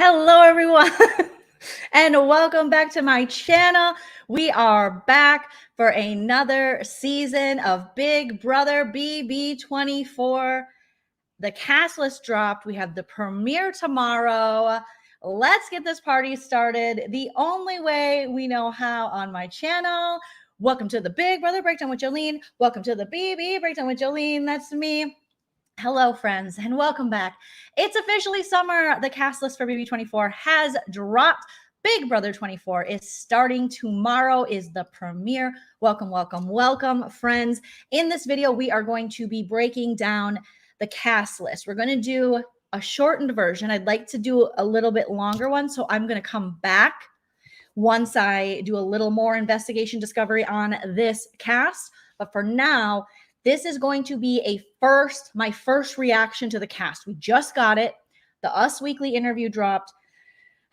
Hello, everyone, and welcome back to my channel. We are back for another season of Big Brother BB24. The cast list dropped. We have the premiere tomorrow. Let's get this party started the only way we know how on my channel. Welcome to the Big Brother Breakdown with Joleen. Welcome to the BB Breakdown with Joleen. That's me. Hello, friends, and welcome back. It's officially summer. The cast list for BB24 has dropped. Big Brother 24 is starting tomorrow, is the premiere. Welcome, welcome, welcome, friends. In this video, we are going to be breaking down the cast list. We're going to do a shortened version. I'd like to do a little bit longer one, so I'm going to come back once I do a little more investigation discovery on this cast. But for now, this is going to be my first reaction to the cast. We just got it. The Us Weekly interview dropped.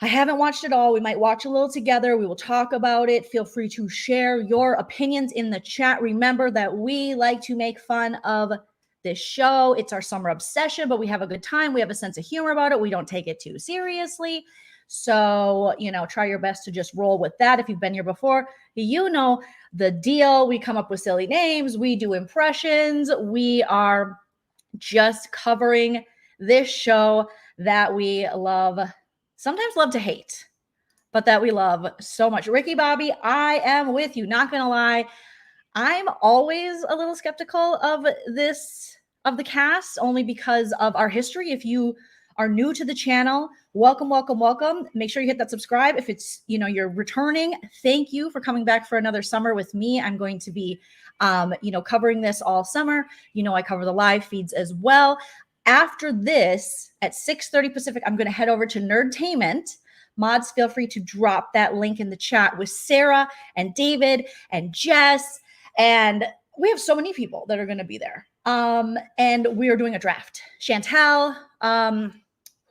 I haven't watched it all. We might watch a little together. We will talk about it. Feel free to share your opinions in the chat. Remember that we like to make fun of this show. It's our summer obsession, but we have a good time. We have a sense of humor about it. We don't take it too seriously. So, try your best to just roll with that. If you've been here before, you know the deal. We come up with silly names. We do impressions. We are just covering this show that we love, sometimes love to hate, but that we love so much. Ricky Bobby, I am with you. Not going to lie. I'm always a little skeptical of the cast, only because of our history. If you are new to the channel, welcome, welcome, welcome. Make sure you hit that subscribe. If it's, you're returning, thank you for coming back for another summer with me. I'm going to be, covering this all summer. I cover the live feeds as well. After this, at 6:30 Pacific, I'm going to head over to Nerdtainment. Mods, feel free to drop that link in the chat with Sarah and David and Jess. And we have so many people that are going to be there. And we are doing a draft. Chantal,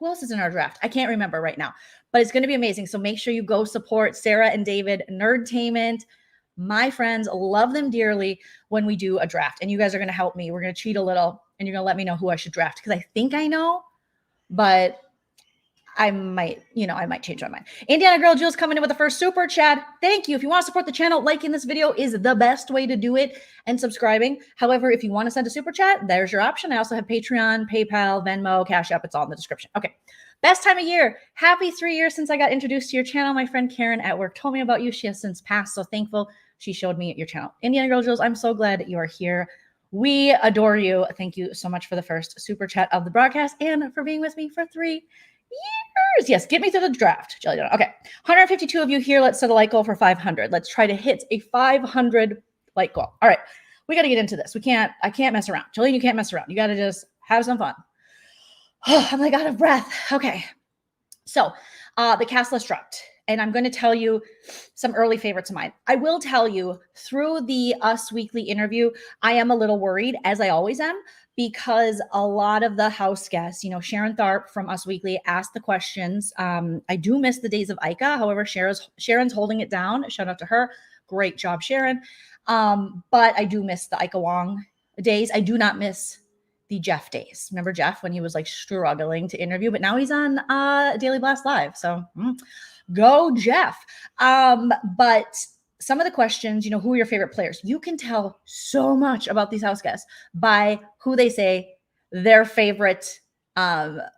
who else is in our draft? I can't remember right now, but it's going to be amazing. So make sure you go support Sarah and David, Nerdtainment. My friends, love them dearly when we do a draft. And you guys are going to help me. We're going to cheat a little, and you're going to let me know who I should draft, because I think I know, but I might change my mind. Indiana Girl Jules coming in with the first super chat. Thank you. If you want to support the channel, liking this video is the best way to do it, and subscribing. However, if you want to send a super chat, there's your option. I also have Patreon, PayPal, Venmo, Cash App. It's all in the description. Okay. Best time of year. Happy 3 years since I got introduced to your channel. My friend Karen at work told me about you. She has since passed. So thankful she showed me your channel. Indiana Girl Jules, I'm so glad you are here. We adore you. Thank you so much for the first super chat of the broadcast and for being with me for 3 years. Yes, get me through the draft. Jelly donut. Okay, 152 of you here. Let's set a like goal for 500. Let's try to hit a 500 like goal. All right, we got to get into this. I can't mess around. Jolene, you can't mess around. You got to just have some fun. Oh, I'm like out of breath. Okay, so the cast list dropped, and I'm going to tell you some early favorites of mine. I will tell you, through the Us Weekly interview, I am a little worried, as I always am, because a lot of the house guests, Sharon Tharp from Us Weekly asked the questions. I do miss the days of Ika. However, Sharon's holding it down. Shout out to her. Great job, Sharon. But I do miss the Ika Wong days. I do not miss the Jeff days. Remember Jeff when he was like struggling to interview, but now he's on Daily Blast Live. So go Jeff. But some of the questions, who are your favorite players? You can tell so much about these house guests by who they say their favorite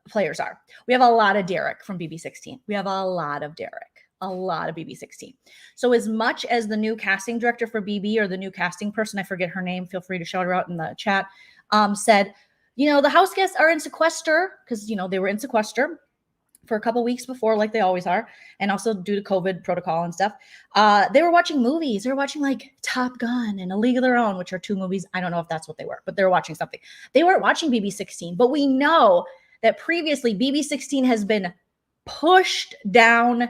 players are. We have a lot of Derek from BB16. We have a lot of Derek, a lot of BB16. So as much as the new casting director for BB, or the new casting person, I forget her name, feel free to shout her out in the chat, said, the house guests are in sequester, because, they were in sequester for a couple weeks before, like they always are, and also due to COVID protocol and stuff. They were watching movies. They were watching like Top Gun and A League of Their Own, which are 2 movies. I don't know if that's what they were, but they were watching something. They weren't watching BB16, but we know that previously BB16 has been pushed down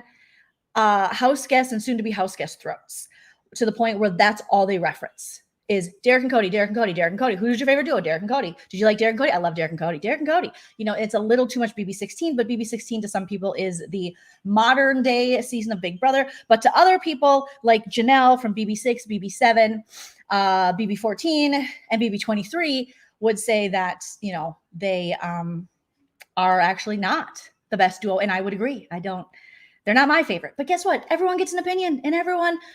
house guests and soon to be house guest throats, to the point where that's all they reference is Derek and Cody, Derek and Cody, Derek and Cody. Who's your favorite duo? Derek and Cody. Did you like Derek and Cody? I love Derek and Cody. Derek and Cody. It's a little too much BB16, but BB16 to some people is the modern day season of Big Brother. But to other people like Janelle from BB6, BB7, BB14, and BB23 would say that, they are actually not the best duo. And I would agree. They're not my favorite. But guess what? Everyone gets an opinion, and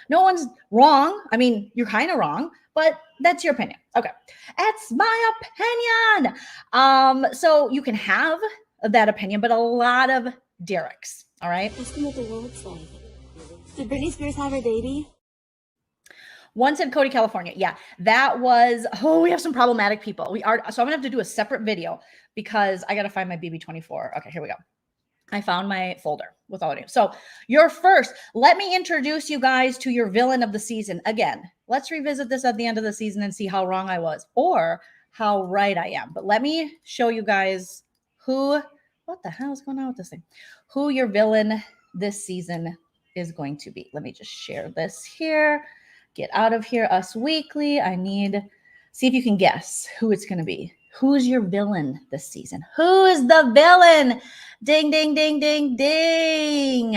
no one's wrong. I mean, you're kind of wrong, but that's your opinion. Okay. That's my opinion. So you can have that opinion, but a lot of Derek's. All right. Let's see what the world's like. Did Britney Spears have her baby? One said Cody, California. Yeah, that was, we have some problematic people. So I'm gonna have to do a separate video because I gotta find my BB24. Okay, here we go. I found my folder with all of you. So your first, let me introduce you guys to your villain of the season. Again, let's revisit this at the end of the season and see how wrong I was or how right I am. But let me show you guys what the hell is going on with this thing? Who your villain this season is going to be. Let me just share this here. Get out of here, Us Weekly. See if you can guess who it's going to be. Who's your villain this season? Who is the villain? Ding, ding, ding, ding, ding.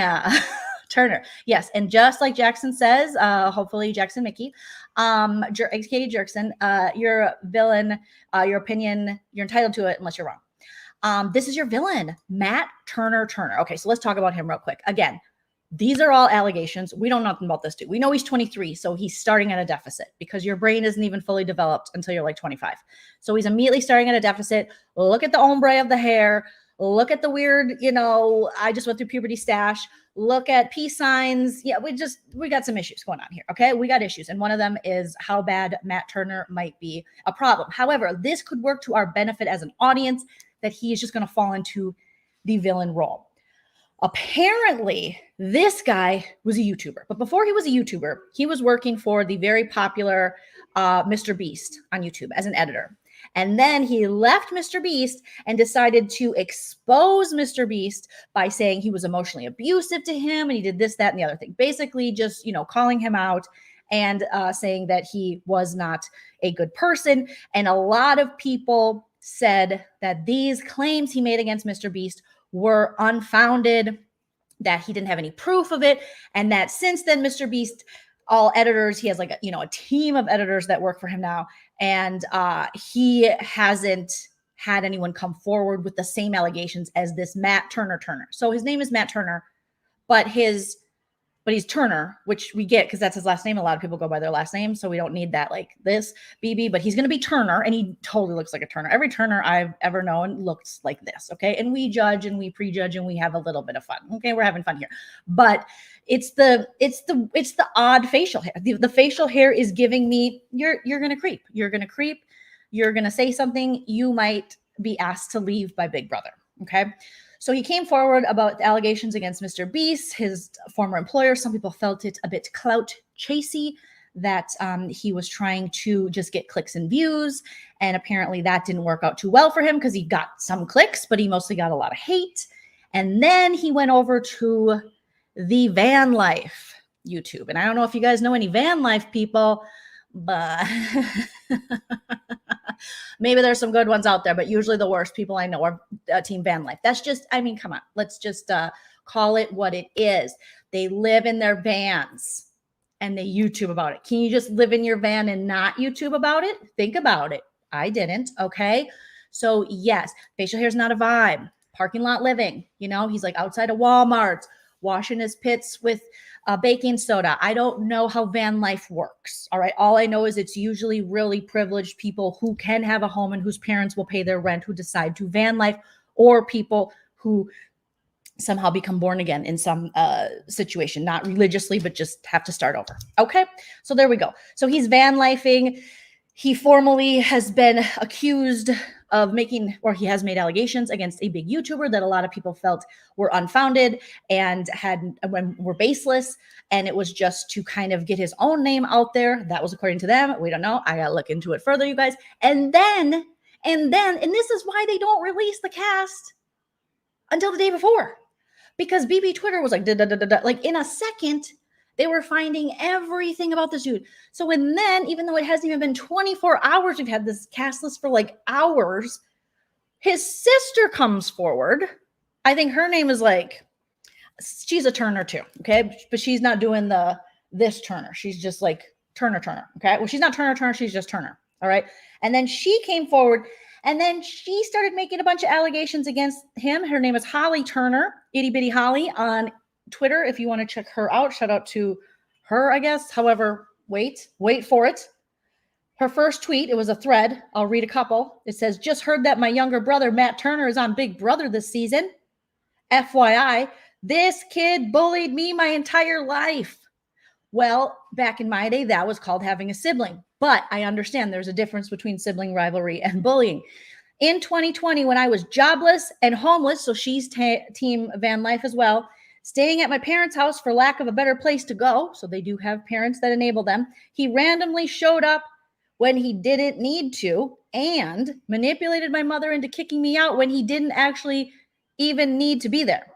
Turner. Yes. And just like Jackson says, hopefully Jackson Mickey, Katie Jerkson, your villain, your opinion, you're entitled to it unless you're wrong. This is your villain, Matt Turner. Okay, so let's talk about him real quick. Again, these are all allegations. We don't know nothing about this dude. We know he's 23, so he's starting at a deficit because your brain isn't even fully developed until you're like 25. So he's immediately starting at a deficit. Look at the ombre of the hair. Look at the weird, I just went through puberty stash. Look at peace signs. Yeah, we got some issues going on here, okay? We got issues, and one of them is how bad Matt Turner might be a problem. However, this could work to our benefit as an audience that he is just going to fall into the villain role. Apparently, this guy was a YouTuber, but before he was a YouTuber, he was working for the very popular Mr. Beast on YouTube as an editor. And then he left Mr. Beast and decided to expose Mr. Beast by saying he was emotionally abusive to him and he did this, that, and the other thing. Basically, just, calling him out and saying that he was not a good person. And a lot of people said that these claims he made against Mr. Beast were unfounded, that he didn't have any proof of it, and that since then, Mr. Beast, all editors, he has like a team of editors that work for him now, and he hasn't had anyone come forward with the same allegations as this Matt Turner. So his name is Matt Turner, but he's Turner, which we get because that's his last name. A lot of people go by their last name, so we don't need that like this BB, but he's going to be Turner, and he totally looks like a Turner. Every Turner I've ever known looks like this, okay? And we judge and we prejudge and we have a little bit of fun, okay? We're having fun here, but it's the odd facial hair. The facial hair is giving me you're going to creep. You're going to creep. You're going to say something. You might be asked to leave by Big Brother, okay? So he came forward about the allegations against Mr. Beast, his former employer. Some people felt it a bit clout chasey, that he was trying to just get clicks and views. And apparently that didn't work out too well for him because he got some clicks, but he mostly got a lot of hate. And then he went over to the van life YouTube. And I don't know if you guys know any van life people, but maybe there's some good ones out there, but usually the worst people I know are Team Van Life. That's just, come on, let's just call it what it is. They live in their vans and they YouTube about it. Can you just live in your van and not YouTube about it? Think about it. I didn't. Okay. So yes, facial hair is not a vibe. Parking lot living, he's like outside of Walmart, washing his pits with baking soda. I don't know how van life works. All right. All I know is it's usually really privileged people who can have a home and whose parents will pay their rent who decide to van life, or people who somehow become born again in some situation, not religiously, but just have to start over. Okay. So there we go. So he's van lifing. He formally has been accused of he has made allegations against a big YouTuber that a lot of people felt were unfounded and were baseless. And it was just to kind of get his own name out there. That was according to them. We don't know. I got to look into it further, you guys. And this is why they don't release the cast until the day before, because BB Twitter was like, like in a second, they were finding everything about this dude. So, and then, even though it hasn't even been 24 hours, we've had this cast list for like hours. His sister comes forward. I think her name is she's a Turner too. Okay. But she's not doing this Turner. She's just like Turner. Okay. Well, she's not Turner. She's just Turner. All right. And then she came forward And then she started making a bunch of allegations against him. Her name is Holly Turner, itty bitty Holly on Twitter. If you want to check her out, shout out to her, I guess. However, wait for it. Her first tweet, it was a thread. I'll read a couple. It says, just heard that my younger brother, Matt Turner, is on Big Brother this season. FYI, this kid bullied me my entire life. Well, back in my day, that was called having a sibling. But I understand there's a difference between sibling rivalry and bullying. In 2020, when I was jobless and homeless, so she's team van life as well, staying at my parents' house for lack of a better place to go, so they do have parents that enable them, he randomly showed up when he didn't need to and manipulated my mother into kicking me out when he didn't actually even need to be there.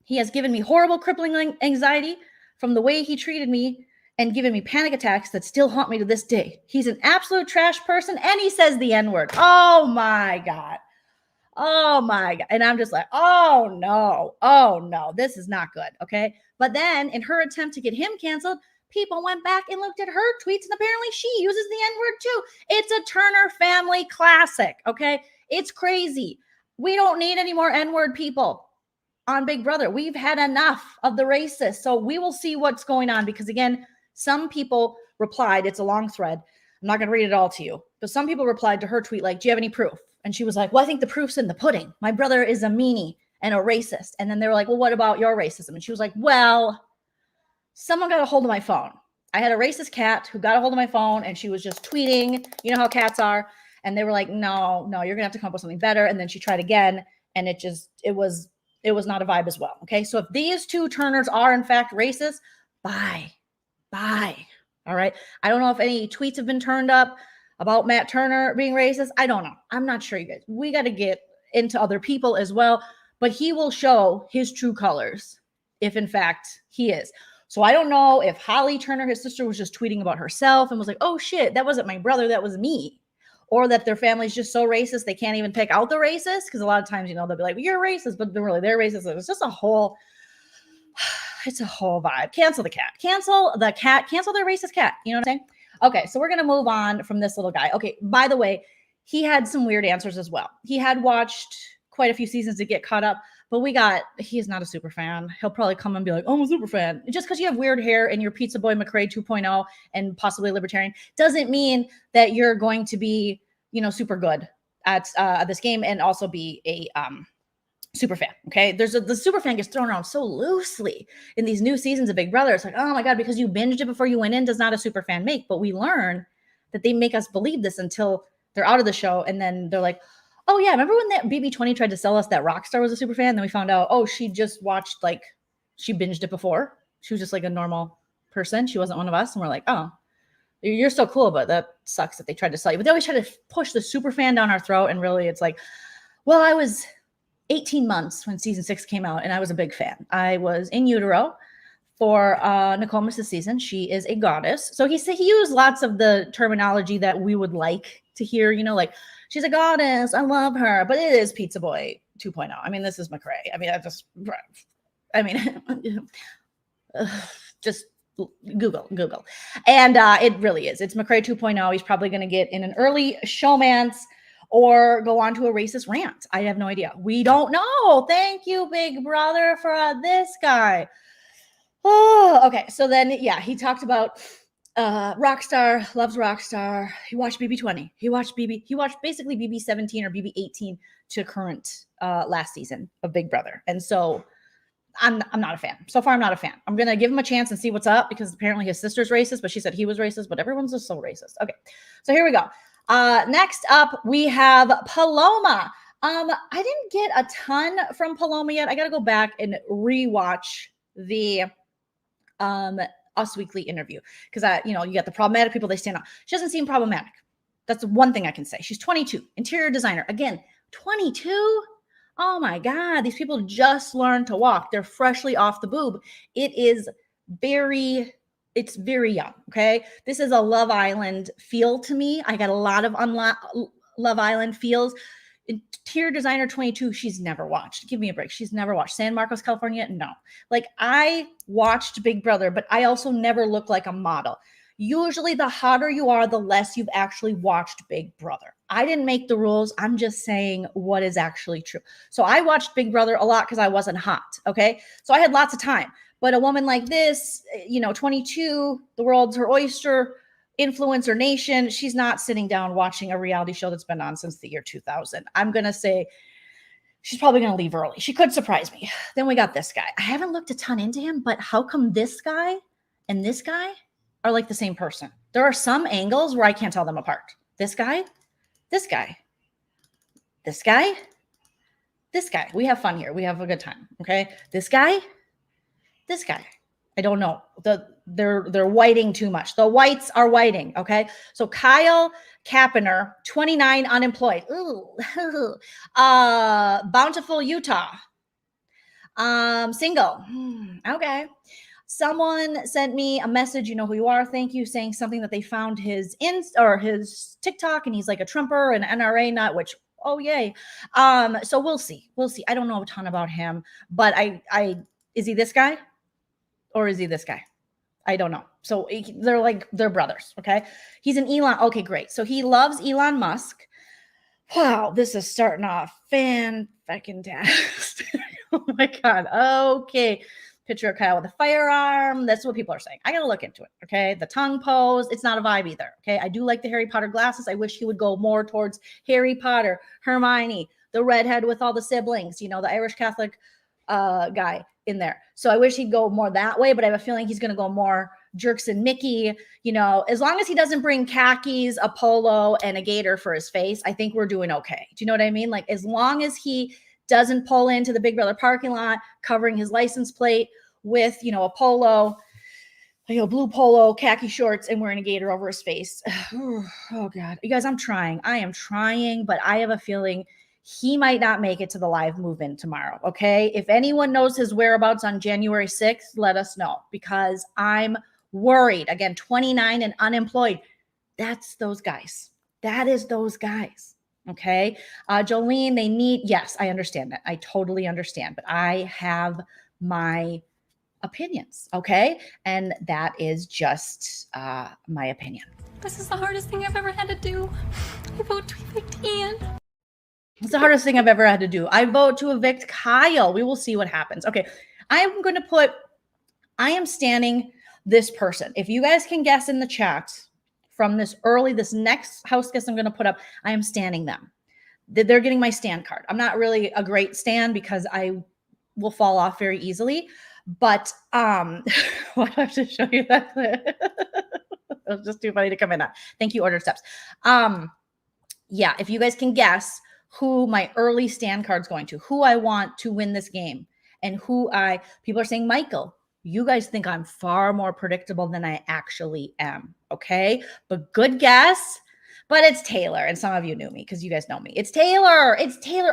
He has given me horrible, crippling anxiety from the way he treated me and given me panic attacks that still haunt me to this day. He's an absolute trash person, and he says the N-word. Oh, my God. Oh, my God. And I'm just like, oh, no, this is not good, okay? But then in her attempt to get him canceled, people went back and looked at her tweets, and apparently she uses the N-word too. It's a Turner family classic, okay? It's crazy. We don't need any more N-word people on Big Brother. We've had enough of the racists. So we will see what's going on because, again, some people replied. It's a long thread. I'm not going to read it all to you. But some people replied to her tweet like, do you have any proof? And she was like, well, I think the proof's in the pudding. My brother is a meanie and a racist. And then they were like, well, what about your racism? And she was like, well, someone got a hold of my phone. I had a racist cat who got a hold of my phone and she was just tweeting. You know how cats are. And they were like, no, you're going to have to come up with something better. And then she tried again. And it was not a vibe as well. Okay. So if these two Turners are in fact racist, bye. All right. I don't know if any tweets have been turned up about Matt Turner being racist. I don't know. I'm not sure, you guys. We got to get into other people as well, but he will show his true colors if in fact he is. So I don't know if Holly Turner, his sister, was just tweeting about herself and was like, oh shit, that wasn't my brother, that was me. Or that their family's just so racist, they can't even pick out the racist. Because a lot of times, they'll be like, well, you're racist, but really they're racist. It's just it's a whole vibe. Cancel the cat. Cancel their racist cat. You know what I'm saying? Okay, so we're going to move on from this little guy. Okay, by the way, he had some weird answers as well. He had watched quite a few seasons to get caught up, but he's not a super fan. He'll probably come and be like, oh, I'm a super fan. Just because you have weird hair and you're Pizza Boy McRae 2.0 and possibly libertarian doesn't mean that you're going to be, super good at this game and also be a super fan. Okay. The super fan gets thrown around so loosely in these new seasons of Big Brother. It's like, oh my God, because you binged it before you went in does not a super fan make. But we learn that they make us believe this until they're out of the show. And then they're like, oh yeah, remember when that BB20 tried to sell us that Rockstar was a super fan? Then we found out, oh, she just watched, she binged it before. She was just like a normal person. She wasn't one of us. And we're like, oh, you're so cool, but that sucks that they tried to sell you. But they always try to push the super fan down our throat. And really it's like, well, I was 18 months when season 6 came out and I was a big fan. I was in utero for Nicole missed the season. She is a goddess. So he used lots of the terminology that we would like to hear, like, she's a goddess. I love her. But it is Pizza Boy 2.0. I mean, this is McRae. I mean, just Google. And it really is. It's McRae 2.0. He's probably going to get in an early showmance or go on to a racist rant. I have no idea. We don't know. Thank you, Big Brother, for this guy. Oh, okay. So then, yeah, he talked about Rockstar, loves Rockstar. He watched BB20. He watched basically BB17 or BB18 to current last season of Big Brother. And so I'm not a fan. So far, I'm not a fan. I'm going to give him a chance and see what's up because apparently his sister's racist, but she said he was racist, but everyone's just so racist. Okay. So here we go. Next up, we have Paloma. I didn't get a ton from Paloma yet. I got to go back and rewatch the Us Weekly interview because you got the problematic people, they stand out. She doesn't seem problematic. That's one thing I can say. She's 22, interior designer. Again, 22. Oh my God, these people just learned to walk. They're freshly off the boob. It's very young. Okay. This is a Love Island feel to me. I got a lot of Love Island feels. Interior designer 22, she's never watched. Give me a break. She's never watched San Marcos, California. No. I watched Big Brother, but I also never looked like a model. Usually the hotter you are, the less you've actually watched Big Brother. I didn't make the rules. I'm just saying what is actually true. So I watched Big Brother a lot because I wasn't hot. Okay. So I had lots of time. But a woman like this, 22, the world's her oyster, influencer nation, she's not sitting down watching a reality show that's been on since the year 2000. I'm going to say she's probably going to leave early. She could surprise me. Then we got this guy. I haven't looked a ton into him, but how come this guy and this guy are like the same person? There are some angles where I can't tell them apart. This guy, this guy, this guy, this guy. We have fun here. We have a good time. Okay. This guy. I don't know. They're whiting too much. The whites are whiting. Okay. So Kyle Kapaner, 29, unemployed. Ooh. Bountiful, Utah. Single. Okay. Someone sent me a message, you know who you are, thank you, saying something that they found his his TikTok, and he's like a Trumper and NRA nut, which, oh yay. So we'll see. I don't know a ton about him, but is he this guy or is he this guy? I don't know. So they're brothers. Okay. He's an Elon. Okay, great. So he loves Elon Musk. Wow, this is starting off fan-fucking-tastic. Oh my God. Okay. Picture of Kyle with a firearm. That's what people are saying. I got to look into it. Okay. The tongue pose. It's not a vibe either. Okay. I do like the Harry Potter glasses. I wish he would go more towards Harry Potter, Hermione, the redhead with all the siblings, the Irish Catholic guy in there. So I wish he'd go more that way, but I have a feeling he's going to go more Jerks and Mickey, as long as he doesn't bring khakis, a polo, and a gator for his face, I think we're doing okay. Do you know what I mean? Like, as long as he doesn't pull into the Big Brother parking lot, covering his license plate with, a polo, blue polo, khaki shorts, and wearing a gator over his face. Oh God. You guys, I'm trying. I am trying, but I have a feeling he might not make it to the live move-in tomorrow. Okay. If anyone knows his whereabouts on January 6th, let us know, because I'm worried. Again, 29 and unemployed. That's those guys. That is those guys. Okay. Joleen, yes, I understand that. I totally understand, but I have my opinions. Okay. And that is just my opinion. This is the hardest thing I've ever had to do. I vote to evict Ian. It's the hardest thing I've ever had to do. I vote to evict Kyle. We will see what happens. Okay. I am standing this person. If you guys can guess in the chat from this next house guest I'm going to put up, I am standing them. They're getting my stand card. I'm not really a great stand because I will fall off very easily, but why do I have to show you that clip? It was just too funny to come in on. Thank you, Ordered Steps. Yeah, if you guys can guess who my early stand card's going to, who I want to win this game, and people are saying Michael. You guys think I'm far more predictable than I actually am. Okay. But good guess. But it's Taylor. And some of you knew me because you guys know me. It's Taylor.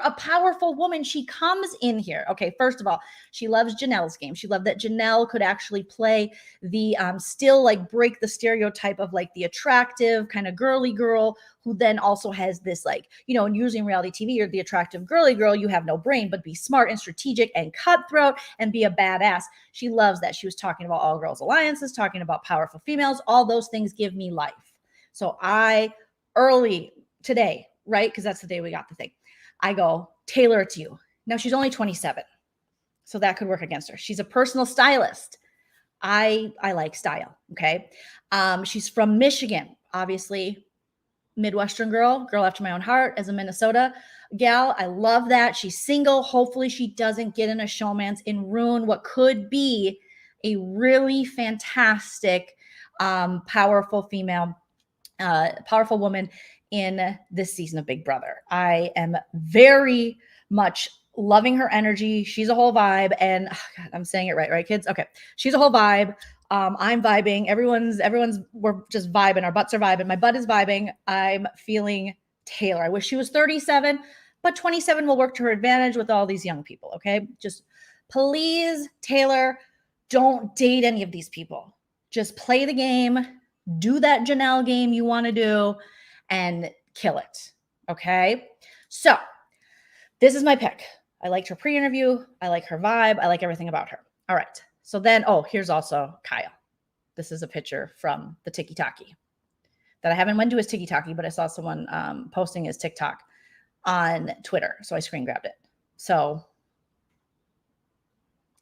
A powerful woman. She comes in here. Okay. First of all, she loves Janelle's game. She loved that Janelle could actually play the still like break the stereotype of like the attractive kind of girly girl who then also has this like, and usually in reality TV, you're the attractive girly girl. You have no brain, but be smart and strategic and cutthroat and be a badass. She loves that. She was talking about all girls alliances, talking about powerful females. All those things give me life. So early today, right? Because that's the day we got the thing. I go, Taylor, it's you. Now she's only 27. So that could work against her. She's a personal stylist. I like style. Okay. She's from Michigan, obviously. Midwestern girl after my own heart, as a Minnesota gal. I love that. She's single. Hopefully she doesn't get in a showmance and ruin what could be a really fantastic, powerful woman in this season of Big Brother. I am very much loving her energy. She's a whole vibe. And God, I'm saying it right, kids? Okay. She's a whole vibe. I'm vibing. We're just vibing. Our butts are vibing. My butt is vibing. I'm feeling Taylor. I wish she was 37, but 27 will work to her advantage with all these young people. Okay. Just please, Taylor, don't date any of these people. Just play the game, do that Janelle game you want to do, and kill it. Okay. So this is my pick. I liked her pre-interview. I like her vibe. I like everything about her. All right. So then, here's also Kyle. This is a picture from the Tiki Taki that I haven't went to his TikTok, but I saw someone posting his TikTok on Twitter. So I screen grabbed it. So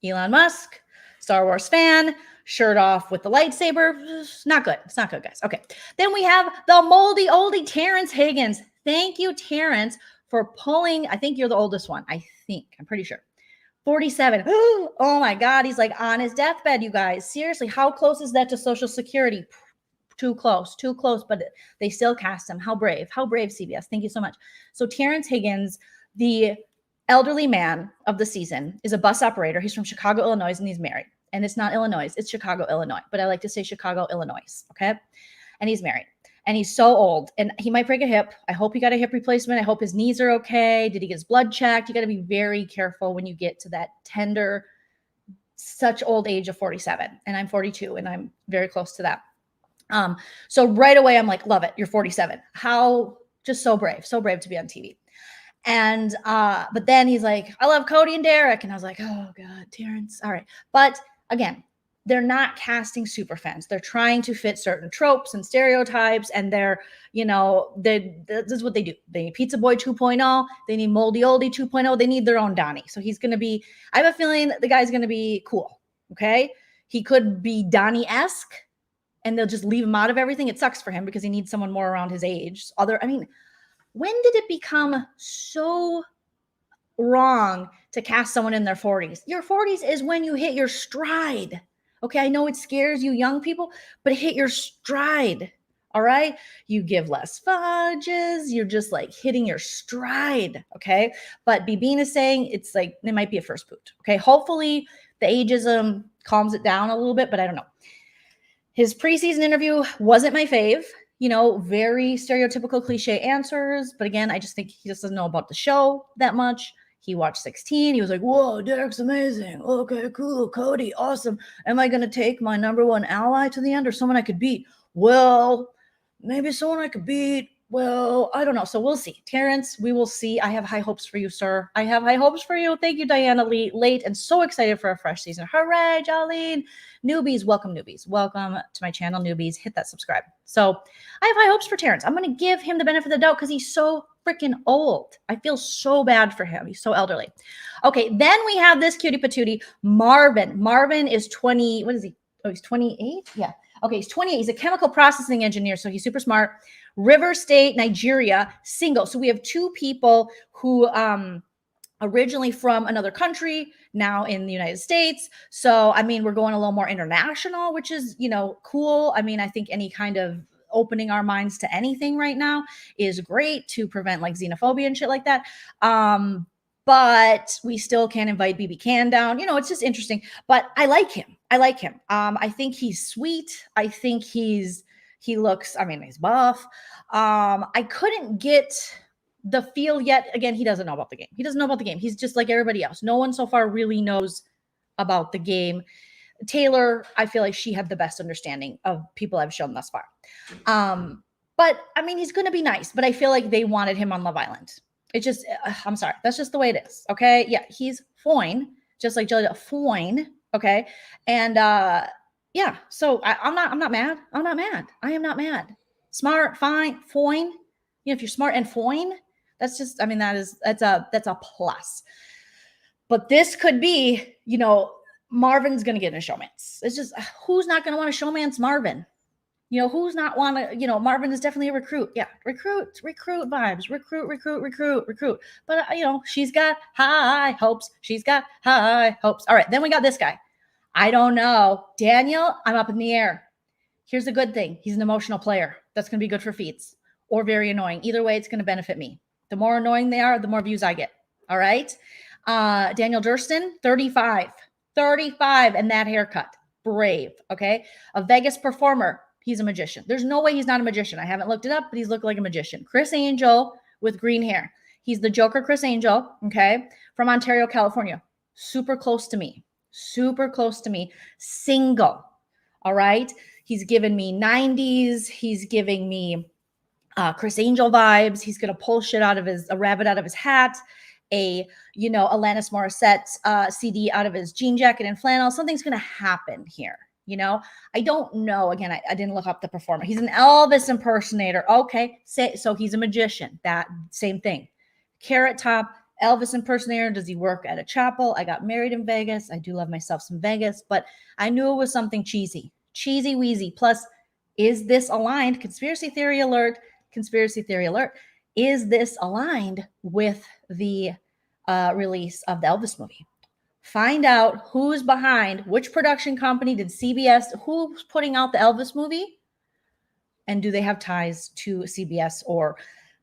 Elon Musk, Star Wars fan, shirt off with the lightsaber. It's not good. It's not good, guys. Okay. Then we have the moldy oldie Terrance Higgins. Thank you, Terrance, for pulling. I think you're the oldest one. I think. I'm pretty sure. 47. Oh my God. He's like on his deathbed, you guys. Seriously, how close is that to Social Security? Too close, but they still cast him. How brave, CBS. Thank you so much. So Terrance Higgins, the elderly man of the season, is a bus operator. He's from Chicago, Illinois, and he's married. And it's not Illinois, it's Chicago, Illinois. But I like to say Chicago, Illinois, okay? And he's married. And he's so old. And he might break a hip. I hope he got a hip replacement. I hope his knees are okay. Did he get his blood checked? You got to be very careful when you get to that tender, such old age of 47. And I'm 42, and I'm very close to that. So right away, I'm like, love it. You're 47. How just so brave to be on TV. And, but then he's like, I love Cody and Derek. And I was like, oh God, Terrance. All right. But again, they're not casting super fans. They're trying to fit certain tropes and stereotypes. And they're, this is what they do. They need Pizza Boy 2.0. They need Moldy Oldie 2.0. They need their own Donnie. So he's going to be, I have a feeling the guy's going to be cool. Okay. He could be Donnie-esque, and they'll just leave him out of everything. It sucks for him because he needs someone more around his age. When did it become so wrong to cast someone in their 40s? Your 40s is when you hit your stride. Okay, I know it scares you young people, but hit your stride. All right? You give less fudges. You're just like hitting your stride. Okay? But Bibine is saying it's like, it might be a first boot. Okay? Hopefully the ageism calms it down a little bit, but I don't know. His preseason interview wasn't my fave, very stereotypical cliche answers. But again, I just think he just doesn't know about the show that much. He watched 16. He was like, whoa, Derek's amazing. Okay, cool. Cody, awesome. Am I going to take my number one ally to the end or someone I could beat? Well, maybe someone I could beat. Well, I don't know. So we'll see. Terrance, we will see. I have high hopes for you, sir. I have high hopes for you. Thank you, Diana Lee. Late and so excited for a fresh season. Hooray, Joleen. Newbies, welcome to my channel, newbies. Hit that subscribe. So I have high hopes for Terrance. I'm going to give him the benefit of the doubt because he's so freaking old. I feel so bad for him. He's so elderly. Okay, then we have this cutie patootie, Marvin. Marvin is 20. What is he? Oh, he's 28? Yeah. Okay, he's 28. He's a chemical processing engineer, so he's super smart. River State, Nigeria, single. So we have two people who originally from another country, now in the United States. So, we're going a little more international, which is, cool. I think any kind of opening our minds to anything right now is great to prevent like xenophobia and shit like that. But we still can't invite BB Can down. It's just interesting. But I like him. I think he's sweet. I think he looks, he's buff. I couldn't get the feel yet. Again, he doesn't know about the game. He's just like everybody else. No one so far really knows about the game. Taylor, I feel like she had the best understanding of people I've shown thus far. But he's going to be nice, but I feel like they wanted him on Love Island. It's just, I'm sorry. That's just the way it is. Okay. Yeah. He's fine. Just like Jelly, fine. Okay. And, yeah. So I'm not mad. I am not mad. Smart, fine, foin. If you're smart and foin, that's just, that's a plus. But this could be, Marvin's going to get in a showmance. It's just, who's not going to want to showmance Marvin? Who's not want to, Marvin is definitely a recruit. Yeah. Recruit vibes, recruit. But, she's got high hopes. All right. Then we got this guy. I don't know. Daniel, I'm up in the air. Here's the good thing. He's an emotional player. That's going to be good for feeds or very annoying. Either way, it's going to benefit me. The more annoying they are, the more views I get. All right. Daniel Durston, 35 and that haircut. Brave. Okay. A Vegas performer. He's a magician. There's no way he's not a magician. I haven't looked it up, but he's looked like a magician. Chris Angel with green hair. He's the Joker Chris Angel. Okay. From Ontario, California. Super close to me. Single. All right. He's given me 90s. He's giving me Chris Angel vibes. He's going to pull a rabbit out of his hat, Alanis Morissette CD out of his jean jacket and flannel. Something's going to happen here. You know, I don't know. Again, I didn't look up the performer. He's an Elvis impersonator. Okay. So he's a magician. That same thing. Carrot Top, Elvis impersonator. Does he work at a chapel? I got married in Vegas. I do love myself some Vegas, but I knew it was something cheesy wheezy. Plus, is this aligned? Conspiracy theory alert. Is this aligned with the release of the Elvis movie? Find out who's behind, which production company did CBS, who's putting out the Elvis movie, and do they have ties to CBS or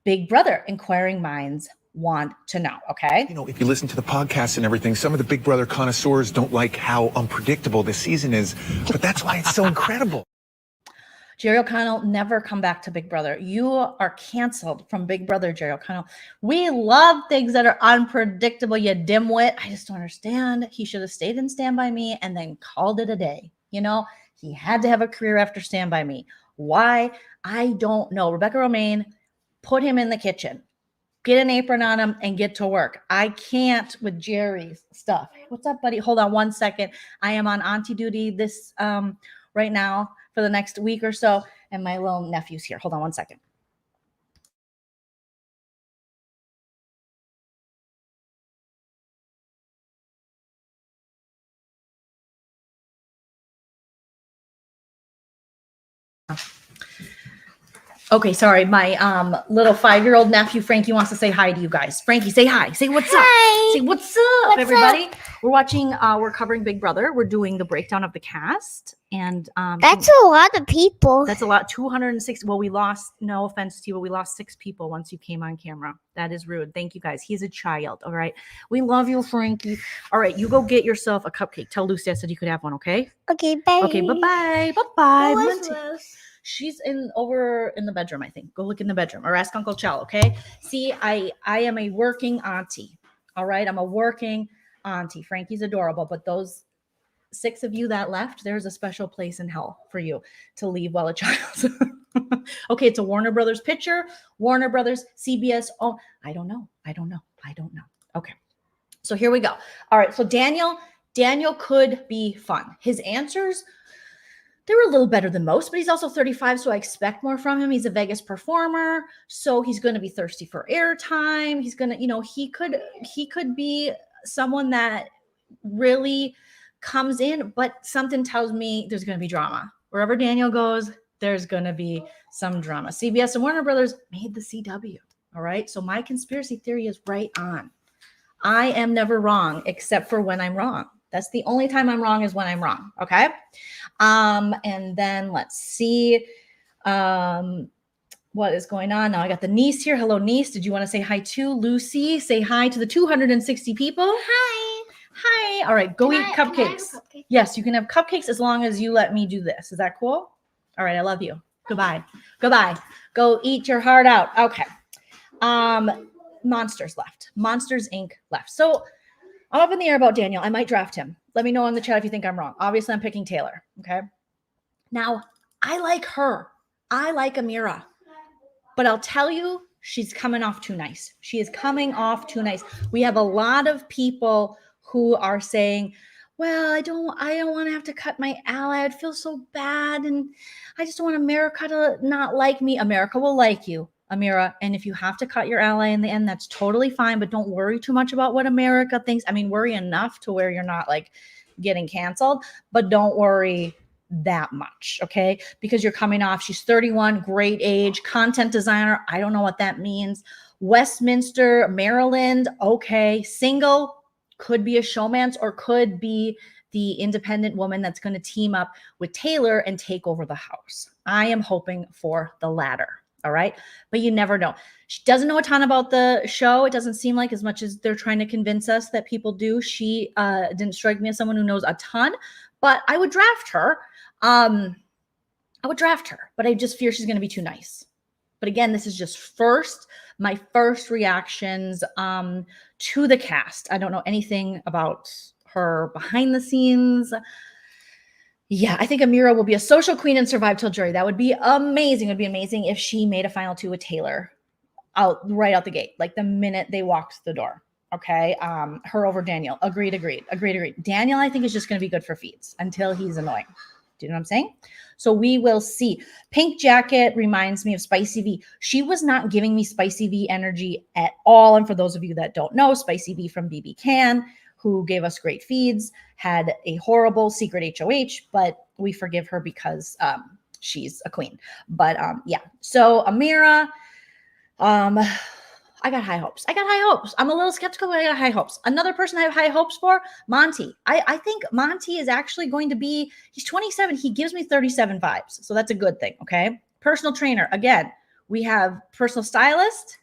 Big Brother? Inquiring minds want to know, okay? You know, if you listen to the podcast and everything, some of the Big Brother connoisseurs don't like how unpredictable this season is, but that's why it's so incredible. Jerry O'Connell, never come back to Big Brother. You are canceled from Big Brother, Jerry O'Connell. We love things that are unpredictable, you dimwit. I just don't understand. He should have stayed in Stand By Me and then called it a day. You know, he had to have a career after Stand By Me. Why? I don't know. Rebecca Romaine, put him in the kitchen. Get an apron on him and get to work. I can't with Jerry's stuff. What's up, buddy? Hold on one second. I am on auntie duty this right now for the next week or so, and my little nephew's here. Hold on one second. Okay, sorry. My little 5-year-old nephew, Frankie, wants to say hi to you guys. Frankie, say hi. Say what's up. Say what's up, everybody. We're watching, we're covering Big Brother. We're doing the breakdown of the cast. And that's a lot of people. That's a lot. 260. Well, we lost, no offense to you, but we lost 6 people once you came on camera. That is rude. Thank you, guys. He's a child, all right? We love you, Frankie. All right, you go get yourself a cupcake. Tell Lucy I said you could have one, okay? Okay, bye. Okay, bye-bye. Bye-bye. Where's Monty. Rose? She's over in the bedroom, I think. Go look in the bedroom or ask Uncle Chell, okay? See, I am a working auntie, all right? I'm a working auntie. Frankie's adorable, but those 6 of you that left, there's a special place in hell for you to leave while a child. Okay, it's a Warner Brothers picture. Warner Brothers, CBS. Oh, I don't know. Okay, so here we go. All right, so Daniel could be fun. His answers, they were a little better than most, but he's also 35, so I expect more from him. He's a Vegas performer, so he's going to be thirsty for airtime. He's going to, you know, he could be someone that really comes in, but something tells me there's going to be drama. Wherever Daniel goes, there's going to be some drama. CBS and Warner Brothers made the CW, all right? So my conspiracy theory is right on. I am never wrong except for when I'm wrong. That's the only time I'm wrong is when I'm wrong, okay? And then let's see what is going on. Now I got the niece here. Hello, niece. Did you want to say hi to Lucy? Say hi to the 260 people. Hi. Hi. All right, go eat cupcakes. Can I have a cupcake? Yes, you can have cupcakes as long as you let me do this. Is that cool? All right, I love you. Goodbye. Go eat your heart out. Okay. Monsters left. Monsters Inc. left. So I'm up in the air about Daniel. I might draft him. Let me know in the chat if you think I'm wrong. Obviously, I'm picking Taylor. Okay. Now, I like her. I like Amira. But I'll tell you, she's coming off too nice. She is coming off too nice. We have a lot of people who are saying, well, I don't want to have to cut my ally. I'd feel so bad. And I just don't want America to not like me. America will like you, Amira. And if you have to cut your ally in the end, that's totally fine. But don't worry too much about what America thinks. I mean, worry enough to where you're not like getting canceled, but don't worry that much, okay? Because you're coming off, she's 31, great age, content designer. I don't know what that means. Westminster, Maryland, okay. Single, could be a showmance or could be the independent woman that's going to team up with Taylor and take over the house. I am hoping for the latter. All right. But you never know. She doesn't know a ton about the show. It doesn't seem like, as much as they're trying to convince us that people do, she didn't strike me as someone who knows a ton, but I would draft her. But I just fear she's going to be too nice. But again, this is just my first reactions to the cast. I don't know anything about her behind the scenes. Yeah, I think Amira will be a social queen and survive till jury. That would be amazing. It would be amazing if she made a final 2 with Taylor right out the gate, like the minute they walked the door. Okay. Her over Daniel. Agreed. Daniel, I think, is just going to be good for feeds until he's annoying. Do you know what I'm saying? So we will see. Pink Jacket reminds me of Spicy V. She was not giving me Spicy V energy at all. And for those of you that don't know, Spicy V from BB Can, who gave us great feeds, had a horrible secret HOH, but we forgive her because she's a queen. But yeah, so Amira, I got high hopes. I'm a little skeptical, but I got high hopes. Another person I have high hopes for, Monty. I think Monty is actually going to be, he's 27. He gives me 37 vibes. So that's a good thing, okay? Personal trainer. Again, we have personal stylist.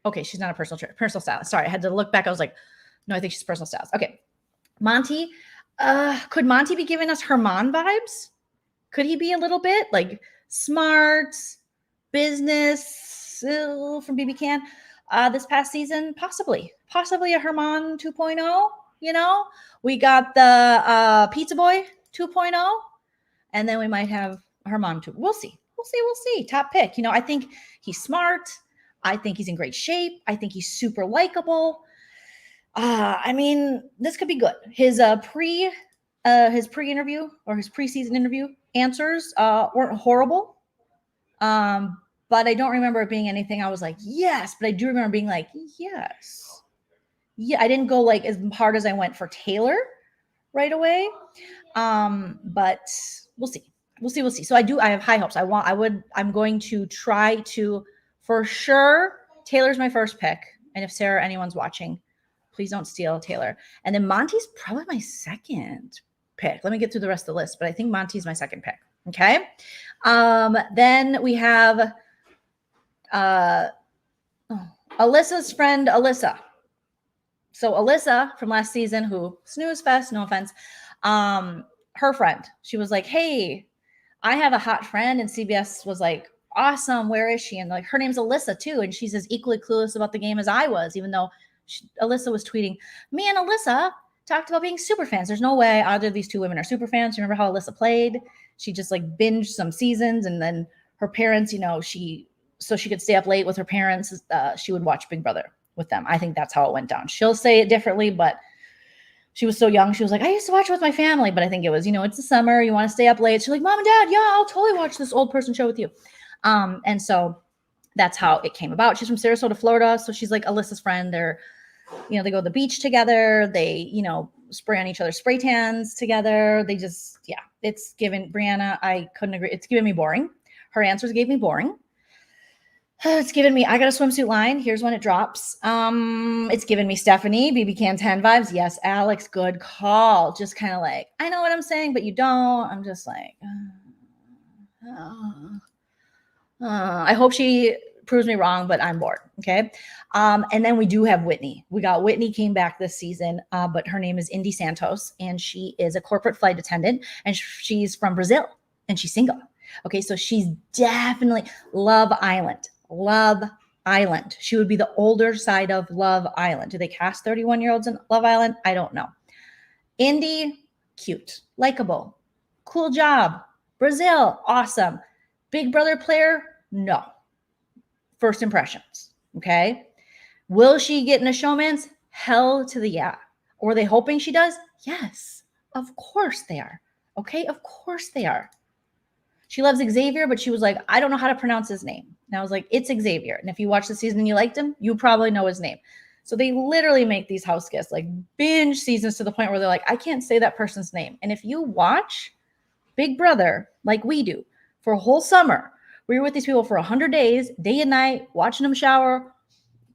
Okay, she's not a personal trainer. Personal stylist. Sorry, I had to look back. I was like, no, I think she's a personal stylist. Okay. Monty. Could Monty be giving us Herman vibes? Could he be a little bit like smart, business from BB Can? This past season, possibly a Herman 2.0, you know, we got the Pizza Boy 2.0, and then we might have Herman 2. We'll see. Top pick. You know, I think he's smart. I think he's in great shape. I think he's super likable. I mean, this could be good. His pre-interview or his preseason interview answers weren't horrible. But I don't remember it being anything I was like, yes, but I do remember being like, yes. Yeah, I didn't go like as hard as I went for Taylor right away. But we'll see. So I have high hopes. I'm going to try to, for sure, Taylor's my first pick. And if Sarah, anyone's watching, please don't steal Taylor. And then Monty's probably my second pick. Let me get through the rest of the list, but I think Monty's my second pick. Okay. Then we have Alyssa's friend, Alyssa. So Alyssa from last season, who snooze fest, no offense, her friend, she was like, hey, I have a hot friend. And CBS was like, awesome. Where is she? And like, her name's Alyssa too. And she's as equally clueless about the game as I was, even though Alyssa was tweeting, me and Alyssa talked about being super fans. There's no way either of these two women are super fans. Remember how Alyssa played? She just like binged some seasons, and then her parents, you know, so she could stay up late with her parents. She would watch Big Brother with them. I think that's how it went down. She'll say it differently, but she was so young. She was like, I used to watch it with my family, but I think it was, you know, it's the summer. You want to stay up late. She's like, Mom and Dad, yeah, I'll totally watch this old person show with you. And so that's how it came about. She's from Sarasota, Florida. So she's like Alyssa's friend. They're, you know, they go to the beach together. They, you know, spray on each other's spray tans together. They just, yeah, it's given Brianna. I couldn't agree. It's given me boring. Her answers gave me boring. It's given me, I got a swimsuit line. Here's when it drops. It's given me Stephanie, BB Can 10 vibes. Yes, Alex, good call. Just kind of like, I know what I'm saying, but you don't. I'm just like, I hope she proves me wrong, but I'm bored. Okay. And then we do have Whitney. We got Whitney came back this season, but her name is Indy Santos, and she is a corporate flight attendant, and she's from Brazil, and she's single. Okay. So she's definitely Love Island. She would be the older side of Love Island. Do they cast 31-year-olds in Love Island? I don't know. Indy, cute, likable, cool job. Brazil, awesome. Big Brother player? No. First impressions. Okay. Will she get in a showman's? Hell to the yeah. Or are they hoping she does? Yes. Of course they are. Okay. Of course they are. She loves Xavier, but she was like, I don't know how to pronounce his name. And I was like, it's Xavier. And if you watch the season and you liked him, you probably know his name. So they literally make these house guests like binge seasons to the point where they're like, I can't say that person's name. And if you watch Big Brother like we do for a whole summer, we were with these people for 100 days, day and night, watching them shower,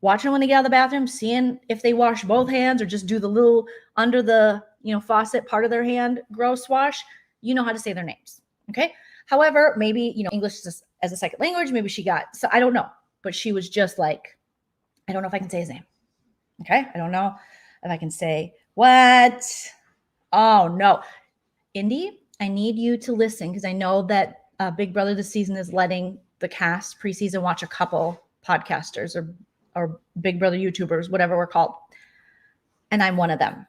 watching them when they get out of the bathroom, seeing if they wash both hands or just do the little under the, you know, faucet part of their hand gross wash. You know how to say their names. Okay. However, maybe, you know, English as a second language, maybe she got, so I don't know, but she was just like, I don't know if I can say his name. Okay. I don't know if I can say what. Oh no. Indy, I need you to listen, because I know that Big Brother this season is letting the cast preseason watch a couple podcasters or Big Brother YouTubers, whatever we're called. And I'm one of them.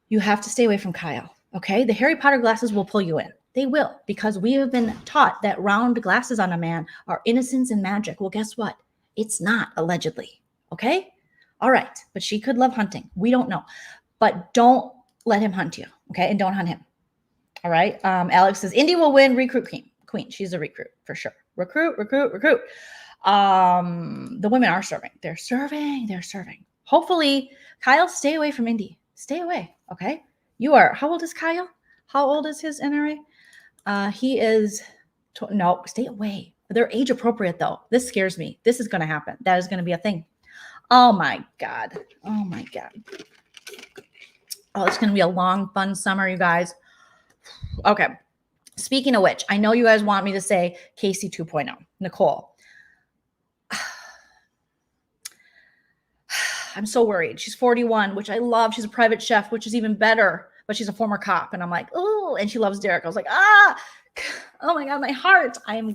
You have to stay away from Kyle. Okay. The Harry Potter glasses will pull you in. They will, because we have been taught that round glasses on a man are innocence and magic. Well, guess what? It's not, allegedly. Okay. All right. But she could love hunting. We don't know. But don't let him hunt you. Okay. And don't hunt him. All right. Alex says Indy will win. Recruit queen. She's a recruit for sure. Recruit. The women are serving. They're serving. Hopefully, Kyle, stay away from Indy. Stay away. Okay. You are. How old is Kyle? How old is his NRA? He is. No, stay away. They're age appropriate though. This scares me. This is going to happen. That is going to be a thing. Oh my God. Oh, it's going to be a long, fun summer, you guys. Okay. Speaking of which, I know you guys want me to say Casey 2.0. Nicole. I'm so worried. She's 41, which I love. She's a private chef, which is even better, but she's a former cop. And I'm like, oh, and she loves Derek. I was like, oh my God, my heart. I'm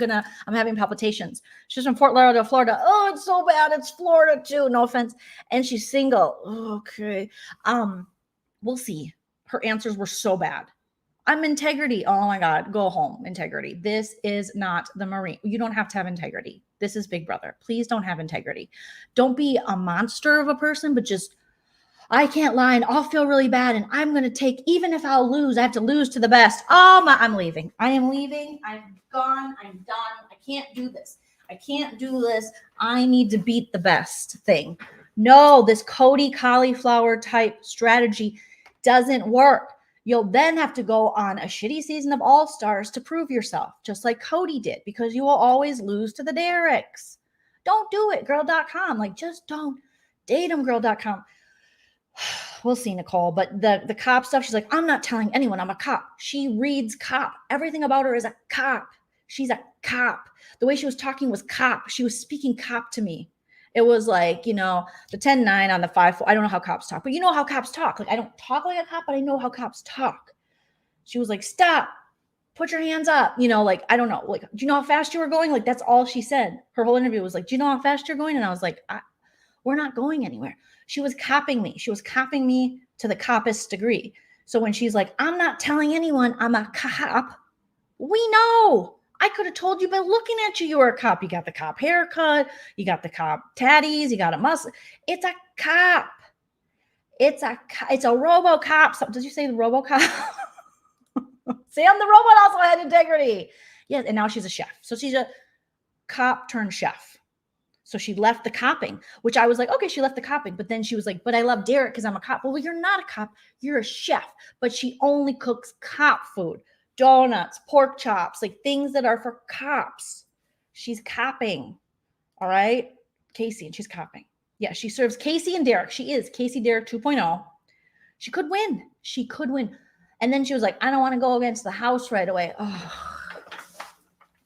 having palpitations. She's from Fort Lauderdale, Florida. Oh, it's so bad. It's Florida too. No offense. And she's single. Okay. We'll see. Her answers were so bad. I'm integrity. Oh my God. Go home. Integrity. This is not the Marine. You don't have to have integrity. This is Big Brother. Please don't have integrity. Don't be a monster of a person, but just, I can't lie and I'll feel really bad. And I'm going to take, even if I'll lose, I have to lose to the best. I'm leaving. I am leaving. I'm gone. I'm done. I can't do this. I need to beat the best thing. No, this Cody cauliflower type strategy doesn't work. You'll then have to go on a shitty season of All-Stars to prove yourself, just like Cody did, because you will always lose to the Derricks. Don't do it, girl.com. Like, just don't date them, girl.com. We'll see, Nicole. But the cop stuff, she's like, I'm not telling anyone I'm a cop. She reads cop. Everything about her is a cop. She's a cop. The way she was talking was cop. She was speaking cop to me. It was like, the 10-9 on the 5-4. I don't know how cops talk, but you know how cops talk. Like, I don't talk like a cop, but I know how cops talk. She was like, stop, put your hands up. I don't know. Like, do you know how fast you were going? Like, that's all she said. Her whole interview was like, do you know how fast you're going? And I was like, we're not going anywhere. She was copying me. She was copying me to the copist degree. So when she's like, I'm not telling anyone I'm a cop, we know. I could have told you by looking at you, you were a cop. You got the cop haircut. You got the cop tatties. You got a muscle. It's a cop. It's a RoboCop. Did you say the RoboCop? Sam the robot also had integrity. Yes, and now she's a chef. So she's a cop turned chef. So she left the copping, which I was like, okay, she left the copping. But then she was like, but I love Derek because I'm a cop. Well, you're not a cop. You're a chef. But she only cooks cop food. Donuts, pork chops, like things that are for cops. She's copping. All right. Casey, and she's copping. Yeah, she serves Casey and Derek. She is Casey Derek 2.0. She could win. And then she was like, I don't want to go against the house right away. Oh,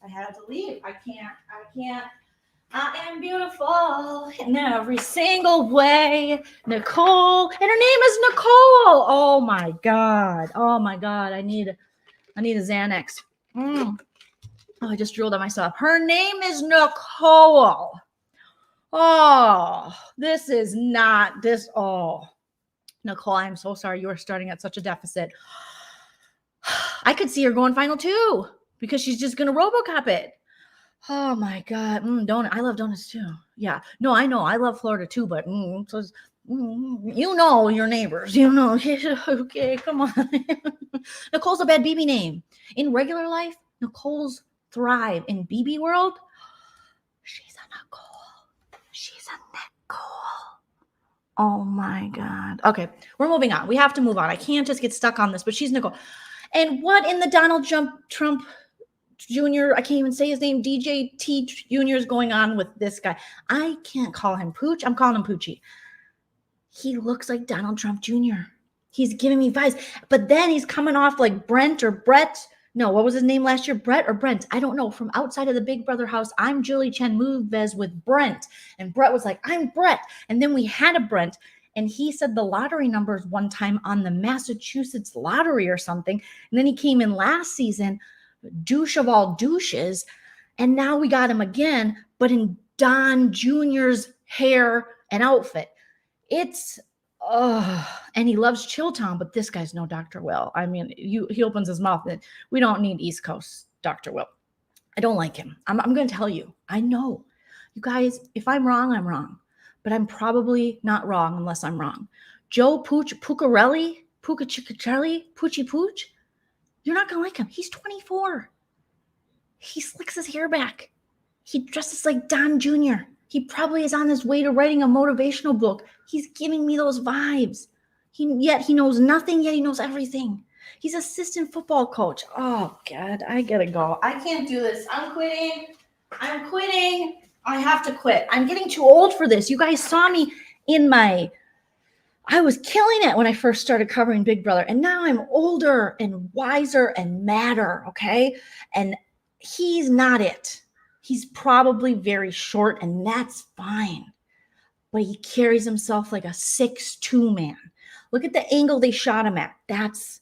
I had to leave. I can't. I am beautiful in every single way. Nicole. And her name is Nicole. Oh my God. I need a Xanax. Oh, I just drooled on myself. Her name is Nicole. Oh, this is not this. Oh, Nicole, I'm so sorry. You are starting at such a deficit. I could see her going final 2 because she's just going to RoboCop it. Oh my God. Donut. I love donuts too. Yeah. No, I know. I love Florida too, but your neighbors, okay, come on. Nicole's a bad BB name. In regular life, Nicole's thrive. In BB world, she's a Nicole. Oh my God. Okay, we're moving on. We have to move on. I can't just get stuck on this, but she's Nicole. And what in the Donald Trump Jr., I can't even say his name, DJT Jr. is going on with this guy. I can't call him Pooch. I'm calling him Poochie. He looks like Donald Trump Jr. He's giving me vibes. But then he's coming off like Brent or Brett. No, what was his name last year? Brett or Brent? I don't know. From outside of the Big Brother house, I'm Julie Chen Moves with Brent. And Brett was like, I'm Brett. And then we had a Brent. And he said the lottery numbers one time on the Massachusetts lottery or something. And then he came in last season, douche of all douches. And now we got him again, but in Don Jr.'s hair and outfit. It's, and he loves Chilltown, but this guy's no Dr. Will. I mean, he opens his mouth and we don't need East Coast Dr. Will. I don't like him. I'm going to tell you. I know. You guys, if I'm wrong, I'm wrong. But I'm probably not wrong unless I'm wrong. Joe Pooch, Pucciarelli, Poochie Pooch. You're not going to like him. He's 24. He slicks his hair back. He dresses like Don Jr. He probably is on his way to writing a motivational book. He's giving me those vibes. Yet he knows nothing, yet he knows everything. He's assistant football coach. Oh, God, I gotta go. I can't do this. I'm quitting. I have to quit. I'm getting too old for this. You guys saw me I was killing it when I first started covering Big Brother. And now I'm older and wiser and madder, okay? And he's not it. He's probably very short, and that's fine. But he carries himself like a 6'2" man. Look at the angle they shot him at. That's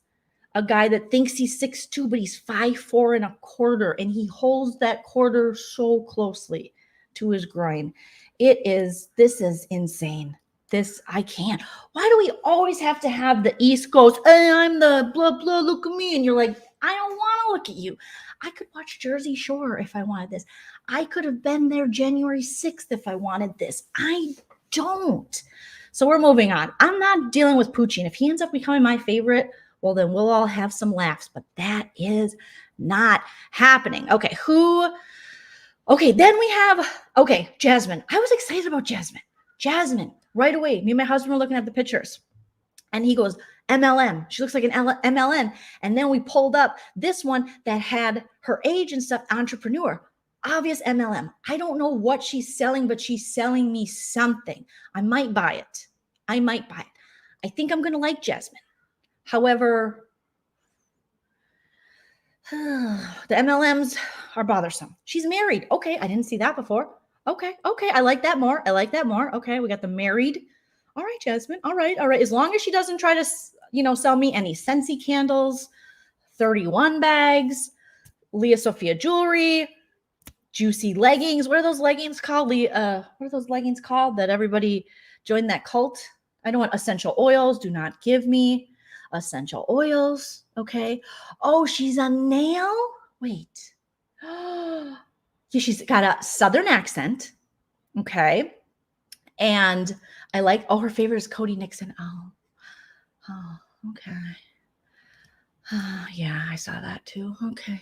a guy that thinks he's 6'2", but he's 5'4.25", and he holds that quarter so closely to his groin. This is insane. I can't. Why do we always have to have the East Coast? Hey, I'm the blah, blah, look at me. And you're like, I don't want to look at you. I could watch Jersey Shore if I wanted this. I could have been there January 6th if I wanted this. I don't. So we're moving on. I'm not dealing with Pooch. And if he ends up becoming my favorite, well, then we'll all have some laughs. But that is not happening. Okay, then we have, Jasmine. I was excited about Jasmine. Jasmine, right away. Me and my husband were looking at the pictures. And he goes, MLM. She looks like an MLM. And then we pulled up this one that had her age and stuff, entrepreneur. Obvious MLM. I don't know what she's selling, but she's selling me something. I might buy it. I think I'm going to like Jasmine. However, the MLMs are bothersome. She's married. Okay, I didn't see that before. Okay, I like that more. Okay, we got the married. All right, Jasmine. All right. As long as she doesn't try to, sell me any Scentsy candles, 31 bags, Leah Sophia jewelry, juicy leggings. What are those leggings called? What are those leggings called that everybody joined that cult? I don't want essential oils. Do not give me essential oils. Okay. Oh, she's a nail. Wait. Yeah, she's got a Southern accent. Okay. And I like, her favorite is Cody Nixon. Oh, okay. Yeah, I saw that too. Okay.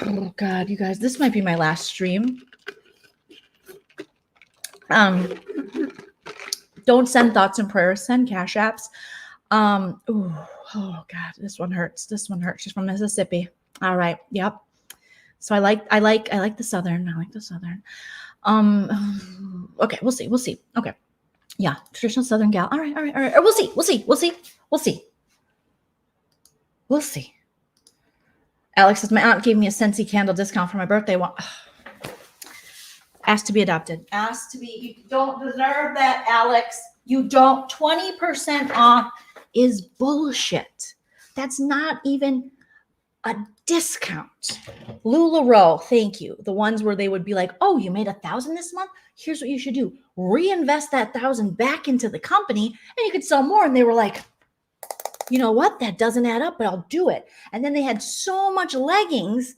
Oh God, you guys, this might be my last stream. Don't send thoughts and prayers, send cash apps. Oh God, this one hurts. She's from Mississippi. All right. Yep. So I like the Southern. Okay, we'll see. Okay. Yeah, traditional Southern gal. All right. We'll see. Alex says, my aunt gave me a Scentsy candle discount for my birthday. Asked to be adopted. You don't deserve that, Alex. You don't. 20% off is bullshit. That's not even a discount. LuLaRoe, thank you. The ones where they would be like, oh, you made $1,000 this month? Here's what you should do. Reinvest that $1,000 back into the company and you could sell more. And they were like, you know what? That doesn't add up, but I'll do it. And then they had so much leggings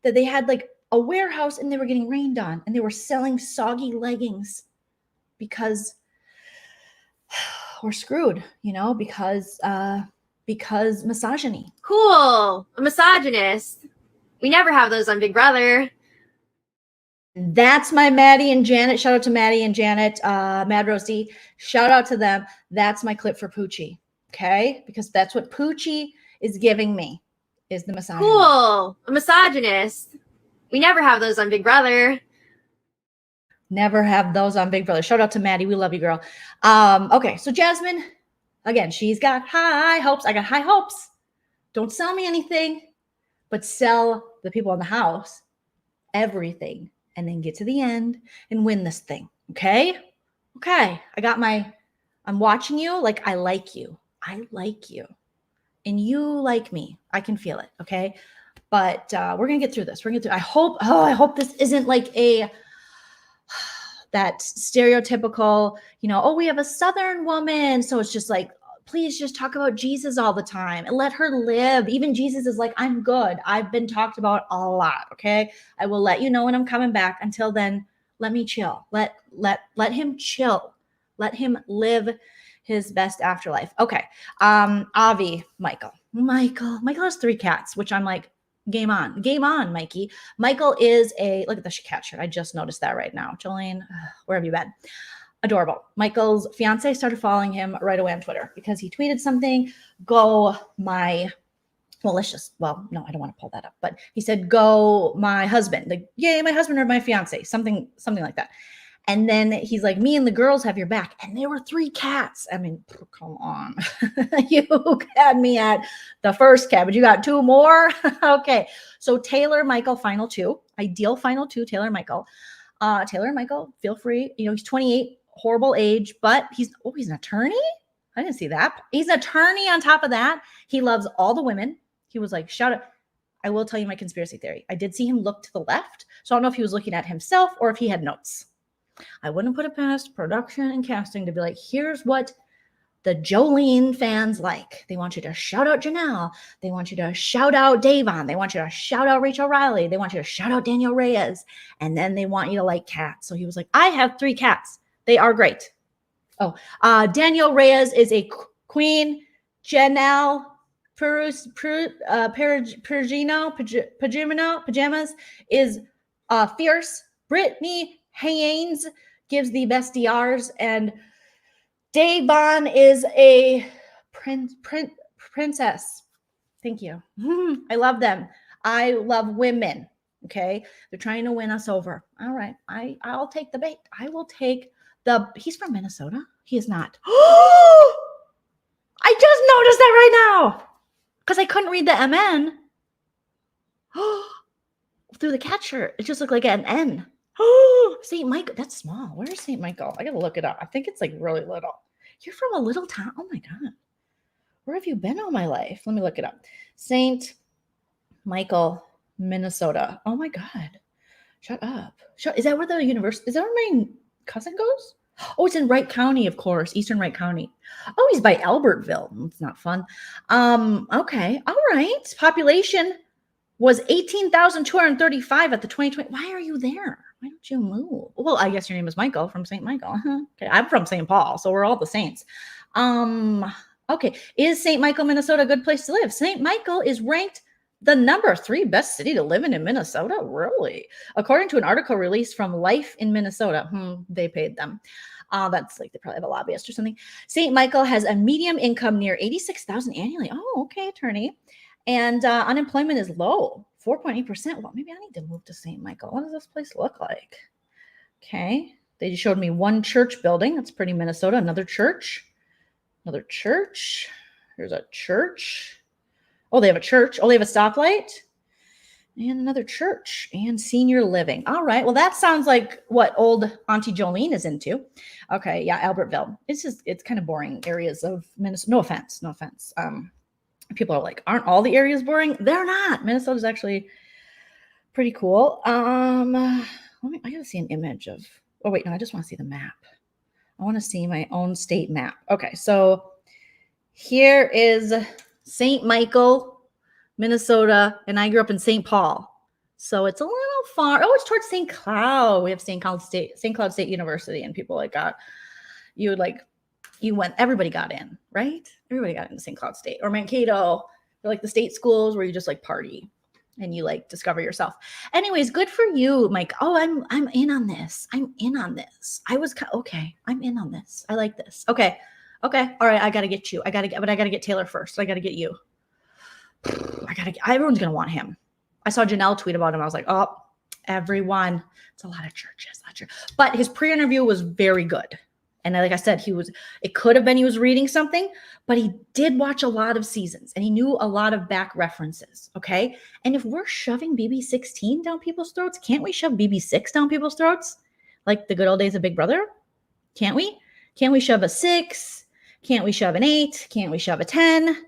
that they had like a warehouse and they were getting rained on and they were selling soggy leggings because we're screwed, because misogyny. Cool. A misogynist. We never have those on Big Brother. That's my Maddie and Janet. Shout out to Maddie and Janet, Mad Rosie. Shout out to them. That's my clip for Poochie. Okay? Because that's what Poochie is giving me, is the misogyny. Cool. A misogynist. We never have those on Big Brother. Never have those on Big Brother. Shout out to Maddie. We love you, girl. Okay, so Jasmine, again, she's got high hopes. I got high hopes. Don't sell me anything, but sell the people in the house everything and then get to the end and win this thing. Okay? Okay. I'm watching you like I like you. And you like me. I can feel it. Okay? But we're going to get through this. I hope this isn't like that stereotypical, we have a Southern woman. So it's just like, please just talk about Jesus all the time and let her live. Even Jesus is like, I'm good. I've been talked about a lot. Okay. I will let you know when I'm coming back. Until then, let me chill. Let him chill. Let him live his best afterlife. Okay. Avi, Michael has 3 cats, which I'm like, game on, Mikey. Michael is look at the cat shirt. I just noticed that right now. Joleen, where have you been? Adorable. Michael's fiance started following him right away on Twitter because he tweeted something. No, I don't want to pull that up, but he said, go my husband, like, yay, my husband or my fiance, something like that. And then he's like, me and the girls have your back. And there were 3 cats. I mean, come on. You had me at the first cat, but you got 2 more. Okay. So Taylor, Michael, final 2, ideal final 2, Taylor, Michael, feel free. He's 28, horrible age, but he's an attorney. I didn't see that. He's an attorney on top of that. He loves all the women. He was like, shout out. I will tell you my conspiracy theory. I did see him look to the left. So I don't know if he was looking at himself or if he had notes. I wouldn't put it past production and casting to be like, here's what the Joleen fans like. They want you to shout out Janelle. They want you to shout out Davon. They want you to shout out Rachel Riley. They want you to shout out Daniel Reyes. And then they want you to like cats. So he was like, I have 3 cats. They are great. Oh, Daniel Reyes is a queen. Janelle Pajamas is fierce. Brittany Haynes gives the best DRs, and Davon is a princess. Thank you. I love them. I love women. Okay, they're trying to win us over. All right, I'll take the bait. I will take he's from Minnesota. He is not. I just noticed that right now because I couldn't read the MN through the cat shirt. It just looked like an N. St. Michael. That's small. Where is St. Michael? I gotta look it up. I think it's like really little. You're from a little town. Oh my God. Where have you been all my life? Let me look it up. St. Michael, Minnesota. Oh my God. Shut up. Is that where the university? Is that where my cousin goes? Oh, it's in Wright County, of course. Eastern Wright County. Oh, he's by Albertville. It's not fun. Okay. All right. Population was 18,235 at the 2020. Why are you there? Why don't you move? Well, I guess your name is Michael from St. Michael. Okay. I'm from St. Paul, so we're all the saints. Okay. Is St. Michael, Minnesota a good place to live? St. Michael is ranked the number 3 best city to live in Minnesota. Really? According to an article released from Life in Minnesota. They paid them. That's like they probably have a lobbyist or something. St. Michael has a medium income near $86,000 annually. Oh, okay, attorney. And unemployment is low, 4.8%. Well, maybe I need to move to St. Michael. What does this place look like? Okay. They just showed me one church building. That's pretty Minnesota. Another church. Here's a church. Oh, they have a church. Oh, they have a stoplight. And another church. And senior living. All right. Well, that sounds like what old Auntie Joleen is into. Okay. Yeah, Albertville. It's kind of boring areas of Minnesota. No offense. People are like, aren't all the areas boring? They're not. Minnesota's actually pretty cool. I gotta see an image of. Oh wait, no, I just want to see the map. I want to see my own state map. Okay, so here is St. Michael, Minnesota, and I grew up in St. Paul, so it's a little far. Oh, it's towards St. Cloud. We have St. Cloud State University, and people like got you went, everybody got in, right? Everybody got into St. Cloud State or Mankato. They're like the state schools where you just like party and you like discover yourself. Anyways, good for you, Mike. Oh, I'm in on this. I'm in on this. Okay. I'm in on this. I like this. Okay. All right. I got to get you. But I got to get Taylor first. I got to get you. Everyone's going to want him. I saw Janelle tweet about him. I was like, oh, everyone. It's a lot of churches. But his pre-interview was very good. And like I said, it could have been he was reading something, but he did watch a lot of seasons and he knew a lot of back references. Okay. And if we're shoving BB16 down people's throats, can't we shove BB6 down people's throats? Like the good old days of Big Brother? Can't we? Can't we shove a 6? Can't we shove an 8? Can't we shove a 10?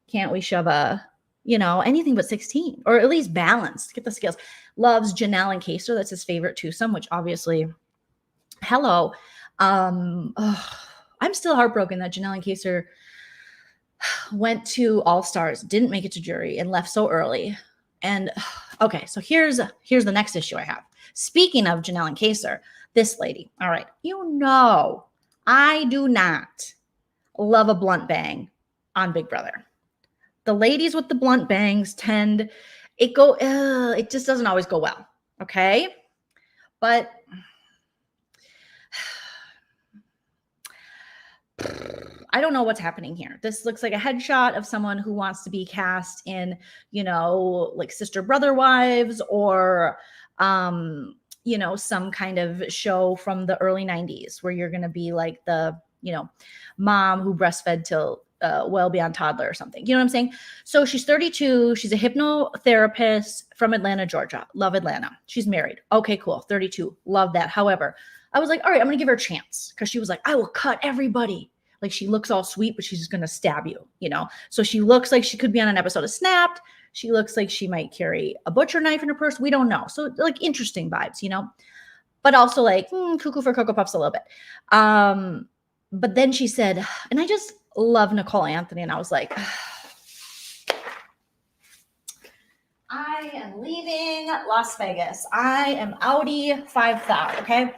Can't we shove anything but 16 or at least balanced? Get the scales. Loves Janelle and Kaser. That's his favorite twosome, which obviously, hello. I'm still heartbroken that Janelle and Kaser went to All Stars, didn't make it to jury, and left so early. And okay, so here's the next issue I have. Speaking of Janelle and Kaser, this lady. All right, I do not love a blunt bang on Big Brother. The ladies with the blunt bangs it just doesn't always go well. Okay. But I don't know what's happening here. This looks like a headshot of someone who wants to be cast in, like Sister Brother Wives or, some kind of show from the early 90s where you're going to be like the, mom who breastfed till well beyond toddler or something. You know what I'm saying? So she's 32. She's a hypnotherapist from Atlanta, Georgia. Love Atlanta. She's married. Okay, cool. 32. Love that. However, I was like, all right, I'm going to give her a chance because she was like, I will cut everybody. Like she looks all sweet, but she's just going to stab you, So she looks like she could be on an episode of Snapped. She looks like she might carry a butcher knife in her purse. We don't know. So like interesting vibes, but also like cuckoo for Cocoa Puffs a little bit. But then she said, and I just love Nicole Anthony. And I was like, I am leaving Las Vegas. I am Audi 5000. Okay.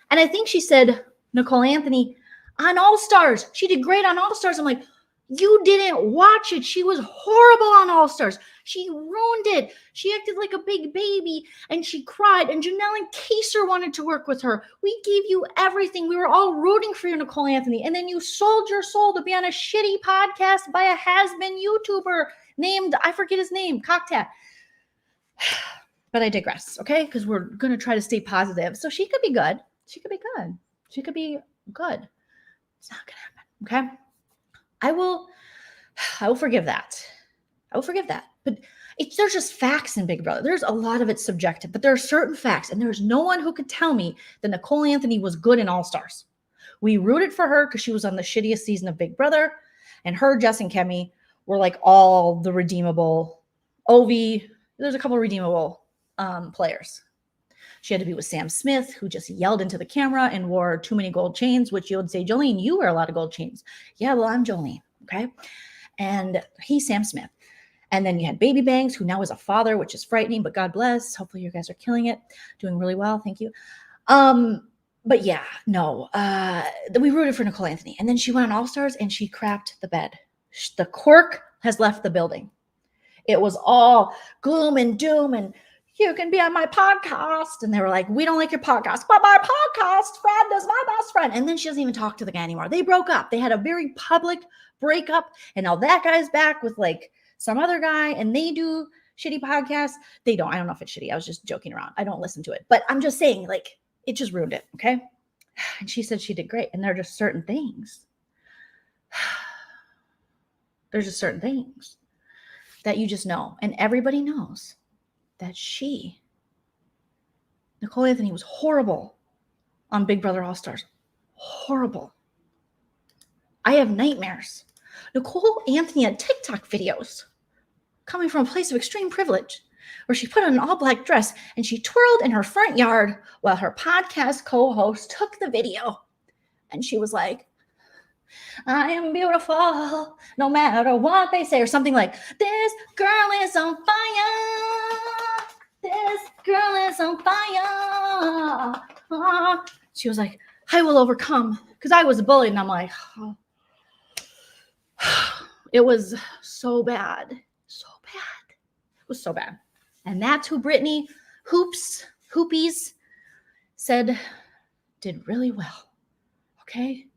And I think she said, Nicole Anthony on All Stars. She did great on All Stars. I'm like, you didn't watch it. She was horrible on All Stars. She ruined it. She acted like a big baby and she cried. And Janelle and Kaser wanted to work with her. We gave you everything. We were all rooting for you, Nicole Anthony. And then you sold your soul to be on a shitty podcast by a has-been YouTuber named, I forget his name, Cocktat. But I digress, okay? Because we're going to try to stay positive. So she could be good. She could be good. She could be good. It's not going to happen, okay? I will forgive that. I will forgive that. But there's just facts in Big Brother. There's a lot of it subjective, but there are certain facts, and there's no one who could tell me that Nicole Anthony was good in All Stars. We rooted for her because she was on the shittiest season of Big Brother, and her, Jess, and Kemi were like all the redeemable. Ovi, there's a couple of redeemable players. She had to be with Sam Smith, who just yelled into the camera and wore too many gold chains, which you would say, Jolene, you wear a lot of gold chains. Yeah, well, I'm Jolene, okay? And he's Sam Smith. And then you had Baby Bangs, who now is a father, which is frightening, but God bless. Hopefully you guys are killing it. Doing really well. Thank you. But yeah, no. We rooted for Nicole Anthony. And then she went on All Stars and she crapped the bed. The cork has left the building. It was all gloom and doom and you can be on my podcast. And they were like, we don't like your podcast, but my podcast friend is my best friend. And then she doesn't even talk to the guy anymore. They broke up. They had a very public breakup. And now that guy's back with like some other guy and they do shitty podcasts. They don't. I don't know if it's shitty. I was just joking around. I don't listen to it. But I'm just saying, like, it just ruined it. Okay. And she said she did great. And there are just certain things. There's just certain things that you just know. And everybody knows that Nicole Anthony, was horrible on Big Brother All Stars. Horrible. I have nightmares. Nicole Anthony had TikTok videos coming from a place of extreme privilege where she put on an all-black dress and she twirled in her front yard while her podcast co-host took the video. And she was like, I am beautiful no matter what they say, or something like, this girl is on fire. This girl is on fire. She was like, I will overcome, because I was bullied. And I'm like, oh. It was so bad. So bad. It was so bad. And that's who Brittany Hoopies said did really well. Okay?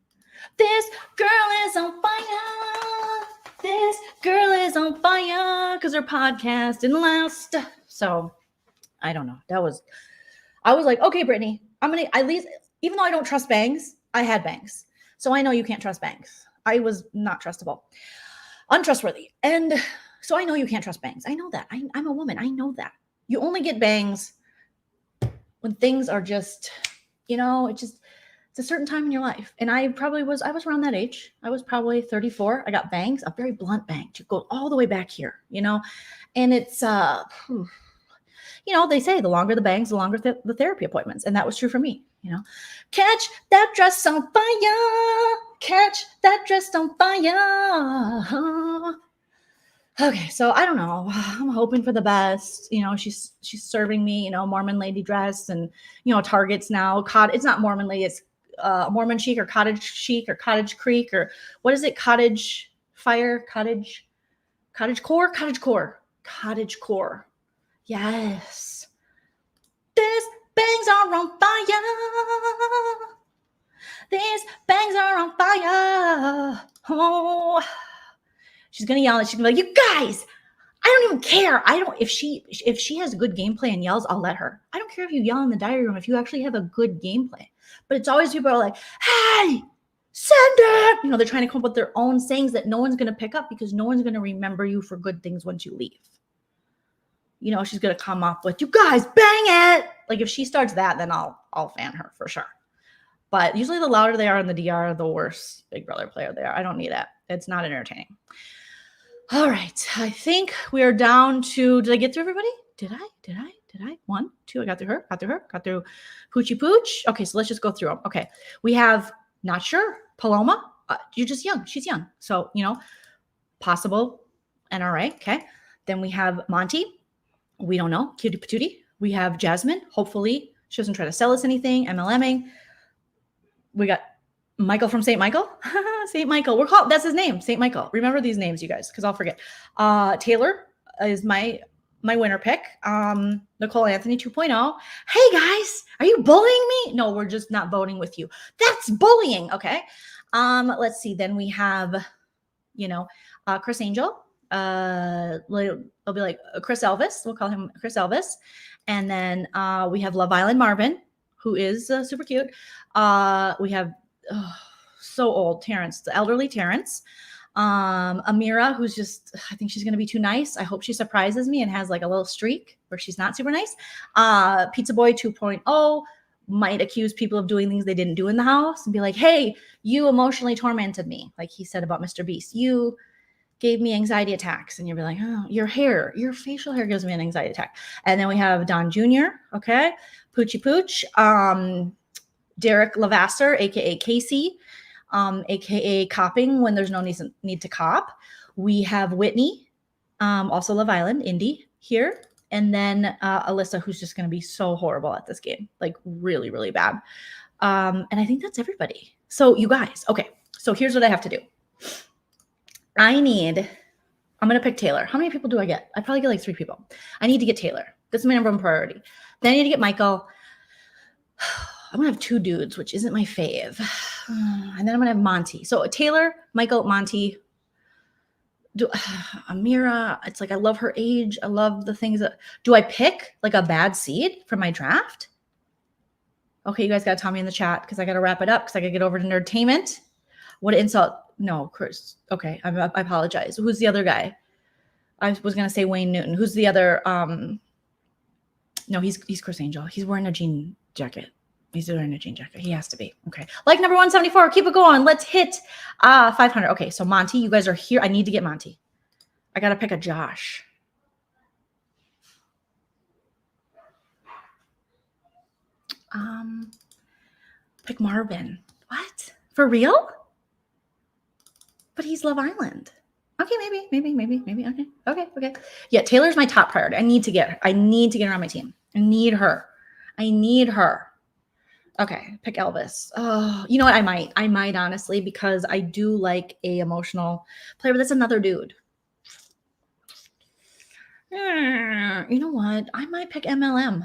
This girl is on fire. This girl is on fire because her podcast didn't last. So I don't know. I was like, okay, Brittany, I'm going to at least, even though I don't trust bangs, I had bangs. So I know you can't trust bangs. I was not trustable, untrustworthy. And so I know you can't trust bangs. I know that. I'm a woman. I know that. You only get bangs when things are just, it's a certain time in your life. And I was around that age. I was probably 34. I got bangs, a very blunt bang to go all the way back here, and it's, they say the longer the bangs, the longer the therapy appointments. And that was true for me, Catch that dress on fire. Catch that dress on fire. Okay, so I don't know. I'm hoping for the best. She's serving me, Mormon lady dress and, Target's now. It's not Mormon lady. It's Mormon chic or cottage creek, or what is it? Cottage fire, cottage core. Yes. These bangs are on fire. These bangs are on fire. Oh, she's gonna yell and she's gonna be like, you guys, I don't even care. If she has a good gameplay and yells, I'll let her. I don't care if you yell in the diary room if you actually have a good gameplay. But it's always people are like, hey, send it. You know, they're trying to come up with their own sayings that no one's gonna pick up because no one's gonna remember you for good things once you leave. You know, she's gonna come up with, you guys, bang it. Like if she starts that, then I'll fan her for sure. But usually the louder they are in the DR, the worse Big Brother player they are. I don't need it. It's not entertaining. All right. I think we are down to, did I get through everybody? Did I? 1, 2, I got through her, got through Poochie Pooch. Okay, so let's just go through them. Okay. We have, not sure, Paloma. You're just young. She's young. So, you know, possible NRA. Okay. Then we have Monty. We don't know. Cutie patootie. We have Jasmine. Hopefully she doesn't try to sell us anything. MLMing. We got Michael from St. Michael. St. Michael. That's his name. St. Michael. Remember these names, you guys, because I'll forget. Taylor is my winner pick. Nicole Anthony 2.0. Hey guys, are you bullying me? No, we're just not voting with you. That's bullying. Okay. Let's see. Then we have, Chris Angel. It'll be like Chris Elvis. We'll call him Chris Elvis. And then we have Love Island Marvin, who is super cute. We have so old Terrance, the elderly Terrance. Amira, who's just, I think she's going to be too nice. I hope she surprises me and has like a little streak where she's not super nice. Pizza Boy 2.0 might accuse people of doing things they didn't do in the house and be like, hey, you emotionally tormented me. Like he said about Mr. Beast, you gave me anxiety attacks. And you'll be like, oh, your facial hair gives me an anxiety attack. And then we have Don Jr. Okay. Poochie Pooch, Derek Lavasser, aka Casey, aka copping when there's no need to cop. We have Whitney, also Love Island, Indy here, and then Alyssa, who's just going to be so horrible at this game, like really, really bad. And I think that's everybody. So you guys, okay. So here's what I have to do. I'm going to pick Taylor. How many people do I get? I probably get like 3 people. I need to get Taylor. That's my number 1 priority. Then I need to get Michael. I'm going to have 2 dudes, which isn't my fave. And then I'm going to have Monty. So Taylor, Michael, Monty. Amira, it's like I love her age. I love the things that. Do I pick like a bad seed for my draft? Okay, you guys got to tell me in the chat because I got to wrap it up because I got to get over to nerdtainment. What an insult. No, Chris. Okay, I apologize. Who's the other guy? I was going to say Wayne Newton. Who's the other? No, he's Chris Angel. He's wearing a jean jacket. He's wearing a jean jacket. He has to be. Okay. Like number 174. Keep it going. Let's hit 500. Okay, so Monty, you guys are here. I need to get Monty. I got to pick a Josh. Pick Marvin. What? For real? But he's Love Island. Okay, maybe. Okay. Yeah, Taylor's my top priority. I need to get her on my team. I need her. Okay, pick Elvis. Oh, you know what? I might honestly, because I do like a emotional player, but that's another dude. You know what? I might pick MLM.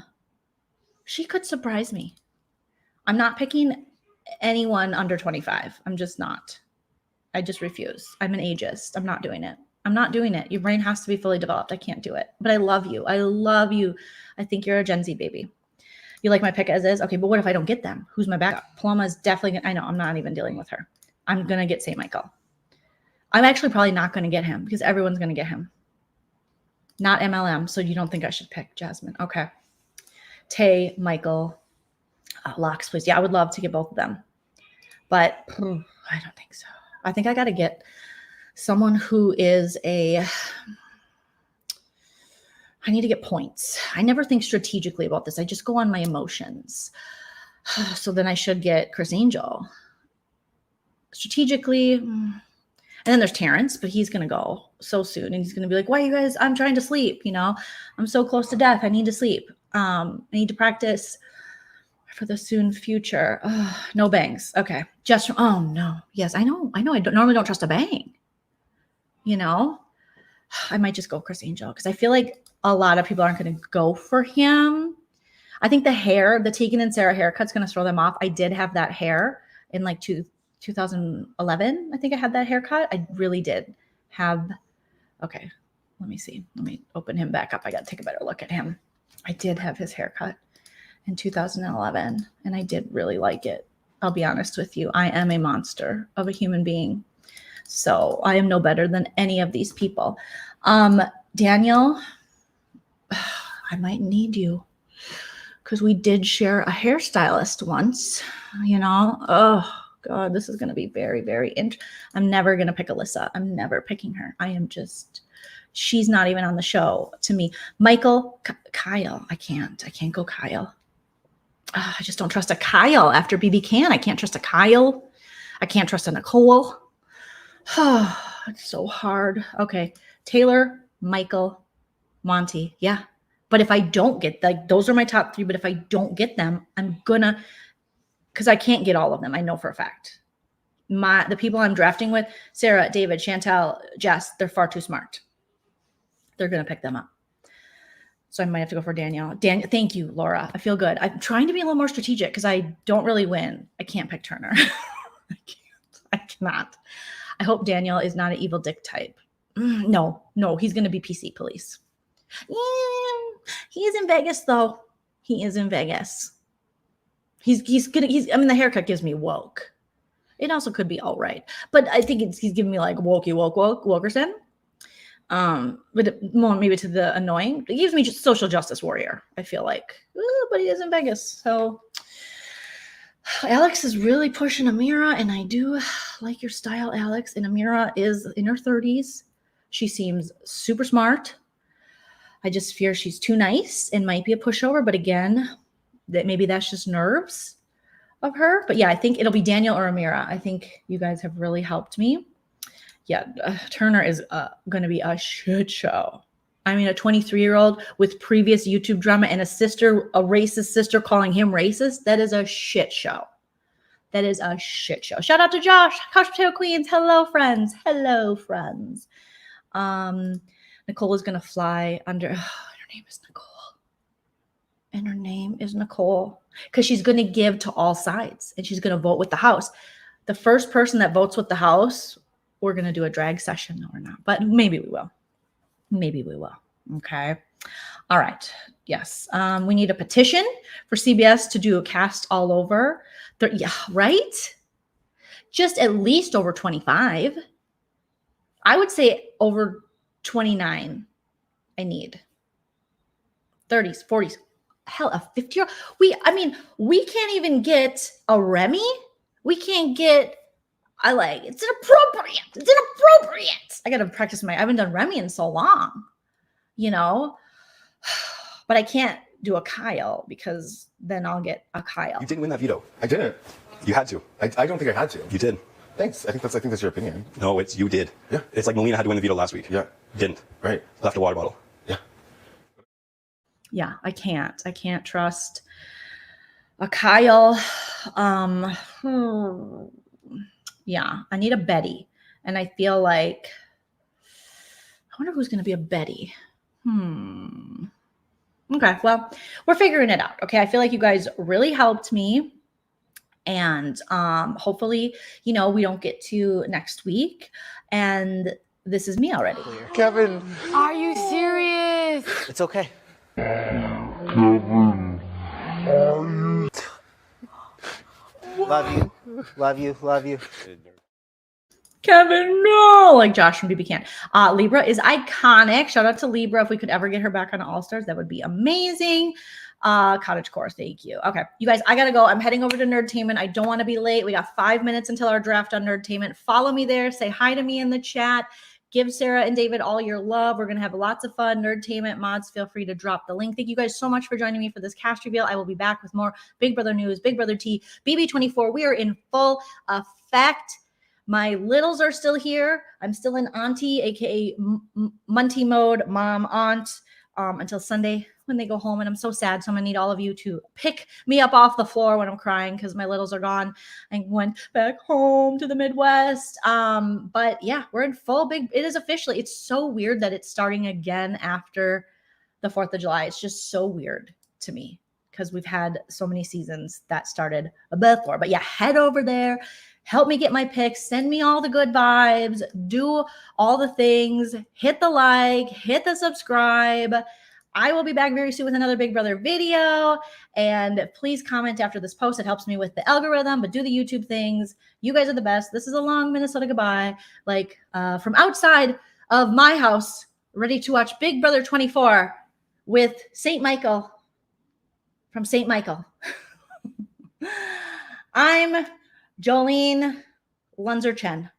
She could surprise me. I'm not picking anyone under 25. I'm just not. I just refuse. I'm an ageist. I'm not doing it. Your brain has to be fully developed. I can't do it. But I love you. I think you're a Gen Z baby. You like my pick as is? Okay, but what if I don't get them? Who's my backup? Paloma is definitely I know. I'm not even dealing with her. I'm going to get St. Michael. I'm actually probably not going to get him because everyone's going to get him. Not MLM, so you don't think I should pick Jasmine. Okay. Tay, Michael, locks, please. Yeah, I would love to get both of them. But I don't think so. I think I got to get someone who is I need to get points. I never think strategically about this. I just go on my emotions. So then I should get Chris Angel. Strategically. And then there's Terrance, but he's going to go so soon. And he's going to be like, why you guys? I'm trying to sleep. I'm so close to death. I need to sleep. I need to practice. for the soon future. Oh, no bangs. Okay. Just, oh no. Yes, I know. I normally don't trust a bang. You know, I might just go Chris Angel because I feel like a lot of people aren't going to go for him. I think the hair, the Tegan and Sarah haircut's going to throw them off. I did have that hair in like 2011. I think I had that haircut. I really did have. Okay. Let me see. Let me open him back up. I got to take a better look at him. I did have his haircut in 2011 and I did really like it. I'll be honest with you. I am a monster of a human being. So I am no better than any of these people. Daniel, I might need you because we did share a hairstylist once, you know. Oh God, this is going to be very, very interesting. I'm never going to pick Alyssa. I'm never picking her. I am just, she's not even on the show to me. Michael, Kyle, I can't go Kyle. I just don't trust a Kyle after BB can. I can't trust a Kyle. I can't trust a Nicole. It's so hard. Okay. Taylor, Michael, Monty. Yeah. But if I don't get, like, those are my top 3. But if I don't get them, I'm gonna, because I can't get all of them. I know for a fact. The people I'm drafting with, Sarah, David, Chantel, Jess, they're far too smart. They're going to pick them up. So I might have to go for Danielle. Thank you, Laura. I feel good. I'm trying to be a little more strategic because I don't really win. I can't pick Turner. I cannot. I hope Danielle is not an evil dick type. No, he's going to be PC police. Yeah, he is in Vegas though. He is in Vegas. I mean, the haircut gives me woke. It also could be all right, but I think he's giving me like Wilkerson. But more maybe to the annoying. It gives me just social justice warrior, I feel like. Ooh, but he is in Vegas. So Alex is really pushing Amira, and I do like your style, Alex. And Amira is in her 30s. She seems super smart. I just fear she's too nice and might be a pushover. But again, that maybe that's just nerves of her. But yeah, I think it'll be Daniel or Amira. I think you guys have really helped me. Yeah, Turner is going to be a shit show. I mean, a 23-year-old with previous YouTube drama and a racist sister calling him racist. That is a shit show. That is a shit show. Shout out to Josh, Couch Potato Queens. Hello, friends. Hello, friends. Nicole is going to fly under. Her name is Nicole. And her name is Nicole because she's going to give to all sides and she's going to vote with the house. The first person that votes with the house, we're going to do a drag session. No, we're not, but maybe we will. Maybe we will. Okay. All right. Yes. We need a petition for CBS to do a cast all over. Yeah, right? Just at least over 25. I would say over 29 I need. 30s, 40s. Hell, a 50-year-old. We can't even get a Remy. We can't get it's inappropriate. I got to practice I haven't done Remy in so long, you know, but I can't do a Kyle because then I'll get a Kyle. You didn't win that veto. I didn't. You had to. I don't think I had to. You did. Thanks. I think that's your opinion. No, you did. Yeah. It's like Melina had to win the veto last week. Yeah. Didn't. Right. Left a water bottle. Yeah. Yeah. I can't trust a Kyle. Yeah, I need a Betty. And I feel like, I wonder who's going to be a Betty. Okay, well, we're figuring it out. Okay, I feel like you guys really helped me. And hopefully, we don't get to next week. And this is me already. Kevin. Are you serious? It's okay. Love you. Love you. Love you. Kevin, no, like Josh from BB Can. Libra is iconic. Shout out to Libra. If we could ever get her back on All Stars, that would be amazing. Cottagecore, thank you. Okay, you guys, I gotta go. I'm heading over to Nerdtainment. I don't want to be late. We got 5 minutes until our draft on Nerdtainment. Follow me there. Say hi to me in the chat. Give Sarah and David all your love. We're going to have lots of fun. Nerdtainment mods, feel free to drop the link. Thank you guys so much for joining me for this cast reveal. I will be back with more Big Brother news, Big Brother tea, BB24. We are in full effect. My littles are still here. I'm still in auntie, aka Monty mode, mom, aunt. until Sunday when they go home. And I'm so sad. So I'm going to need all of you to pick me up off the floor when I'm crying because my littles are gone. I went back home to the Midwest. But yeah, we're in full big. It is officially. It's so weird that it's starting again after the 4th of July. It's just so weird to me because we've had so many seasons that started before. But yeah, head over there. Help me get my picks. Send me all the good vibes. Do all the things. Hit the like. Hit the subscribe. I will be back very soon with another Big Brother video. And please comment after this post. It helps me with the algorithm, but do the YouTube things. You guys are the best. This is a long Minnesota goodbye. Like from outside of my house, ready to watch Big Brother 24 with St. Michael from St. Michael. I'm Joleen Lunzer Chen.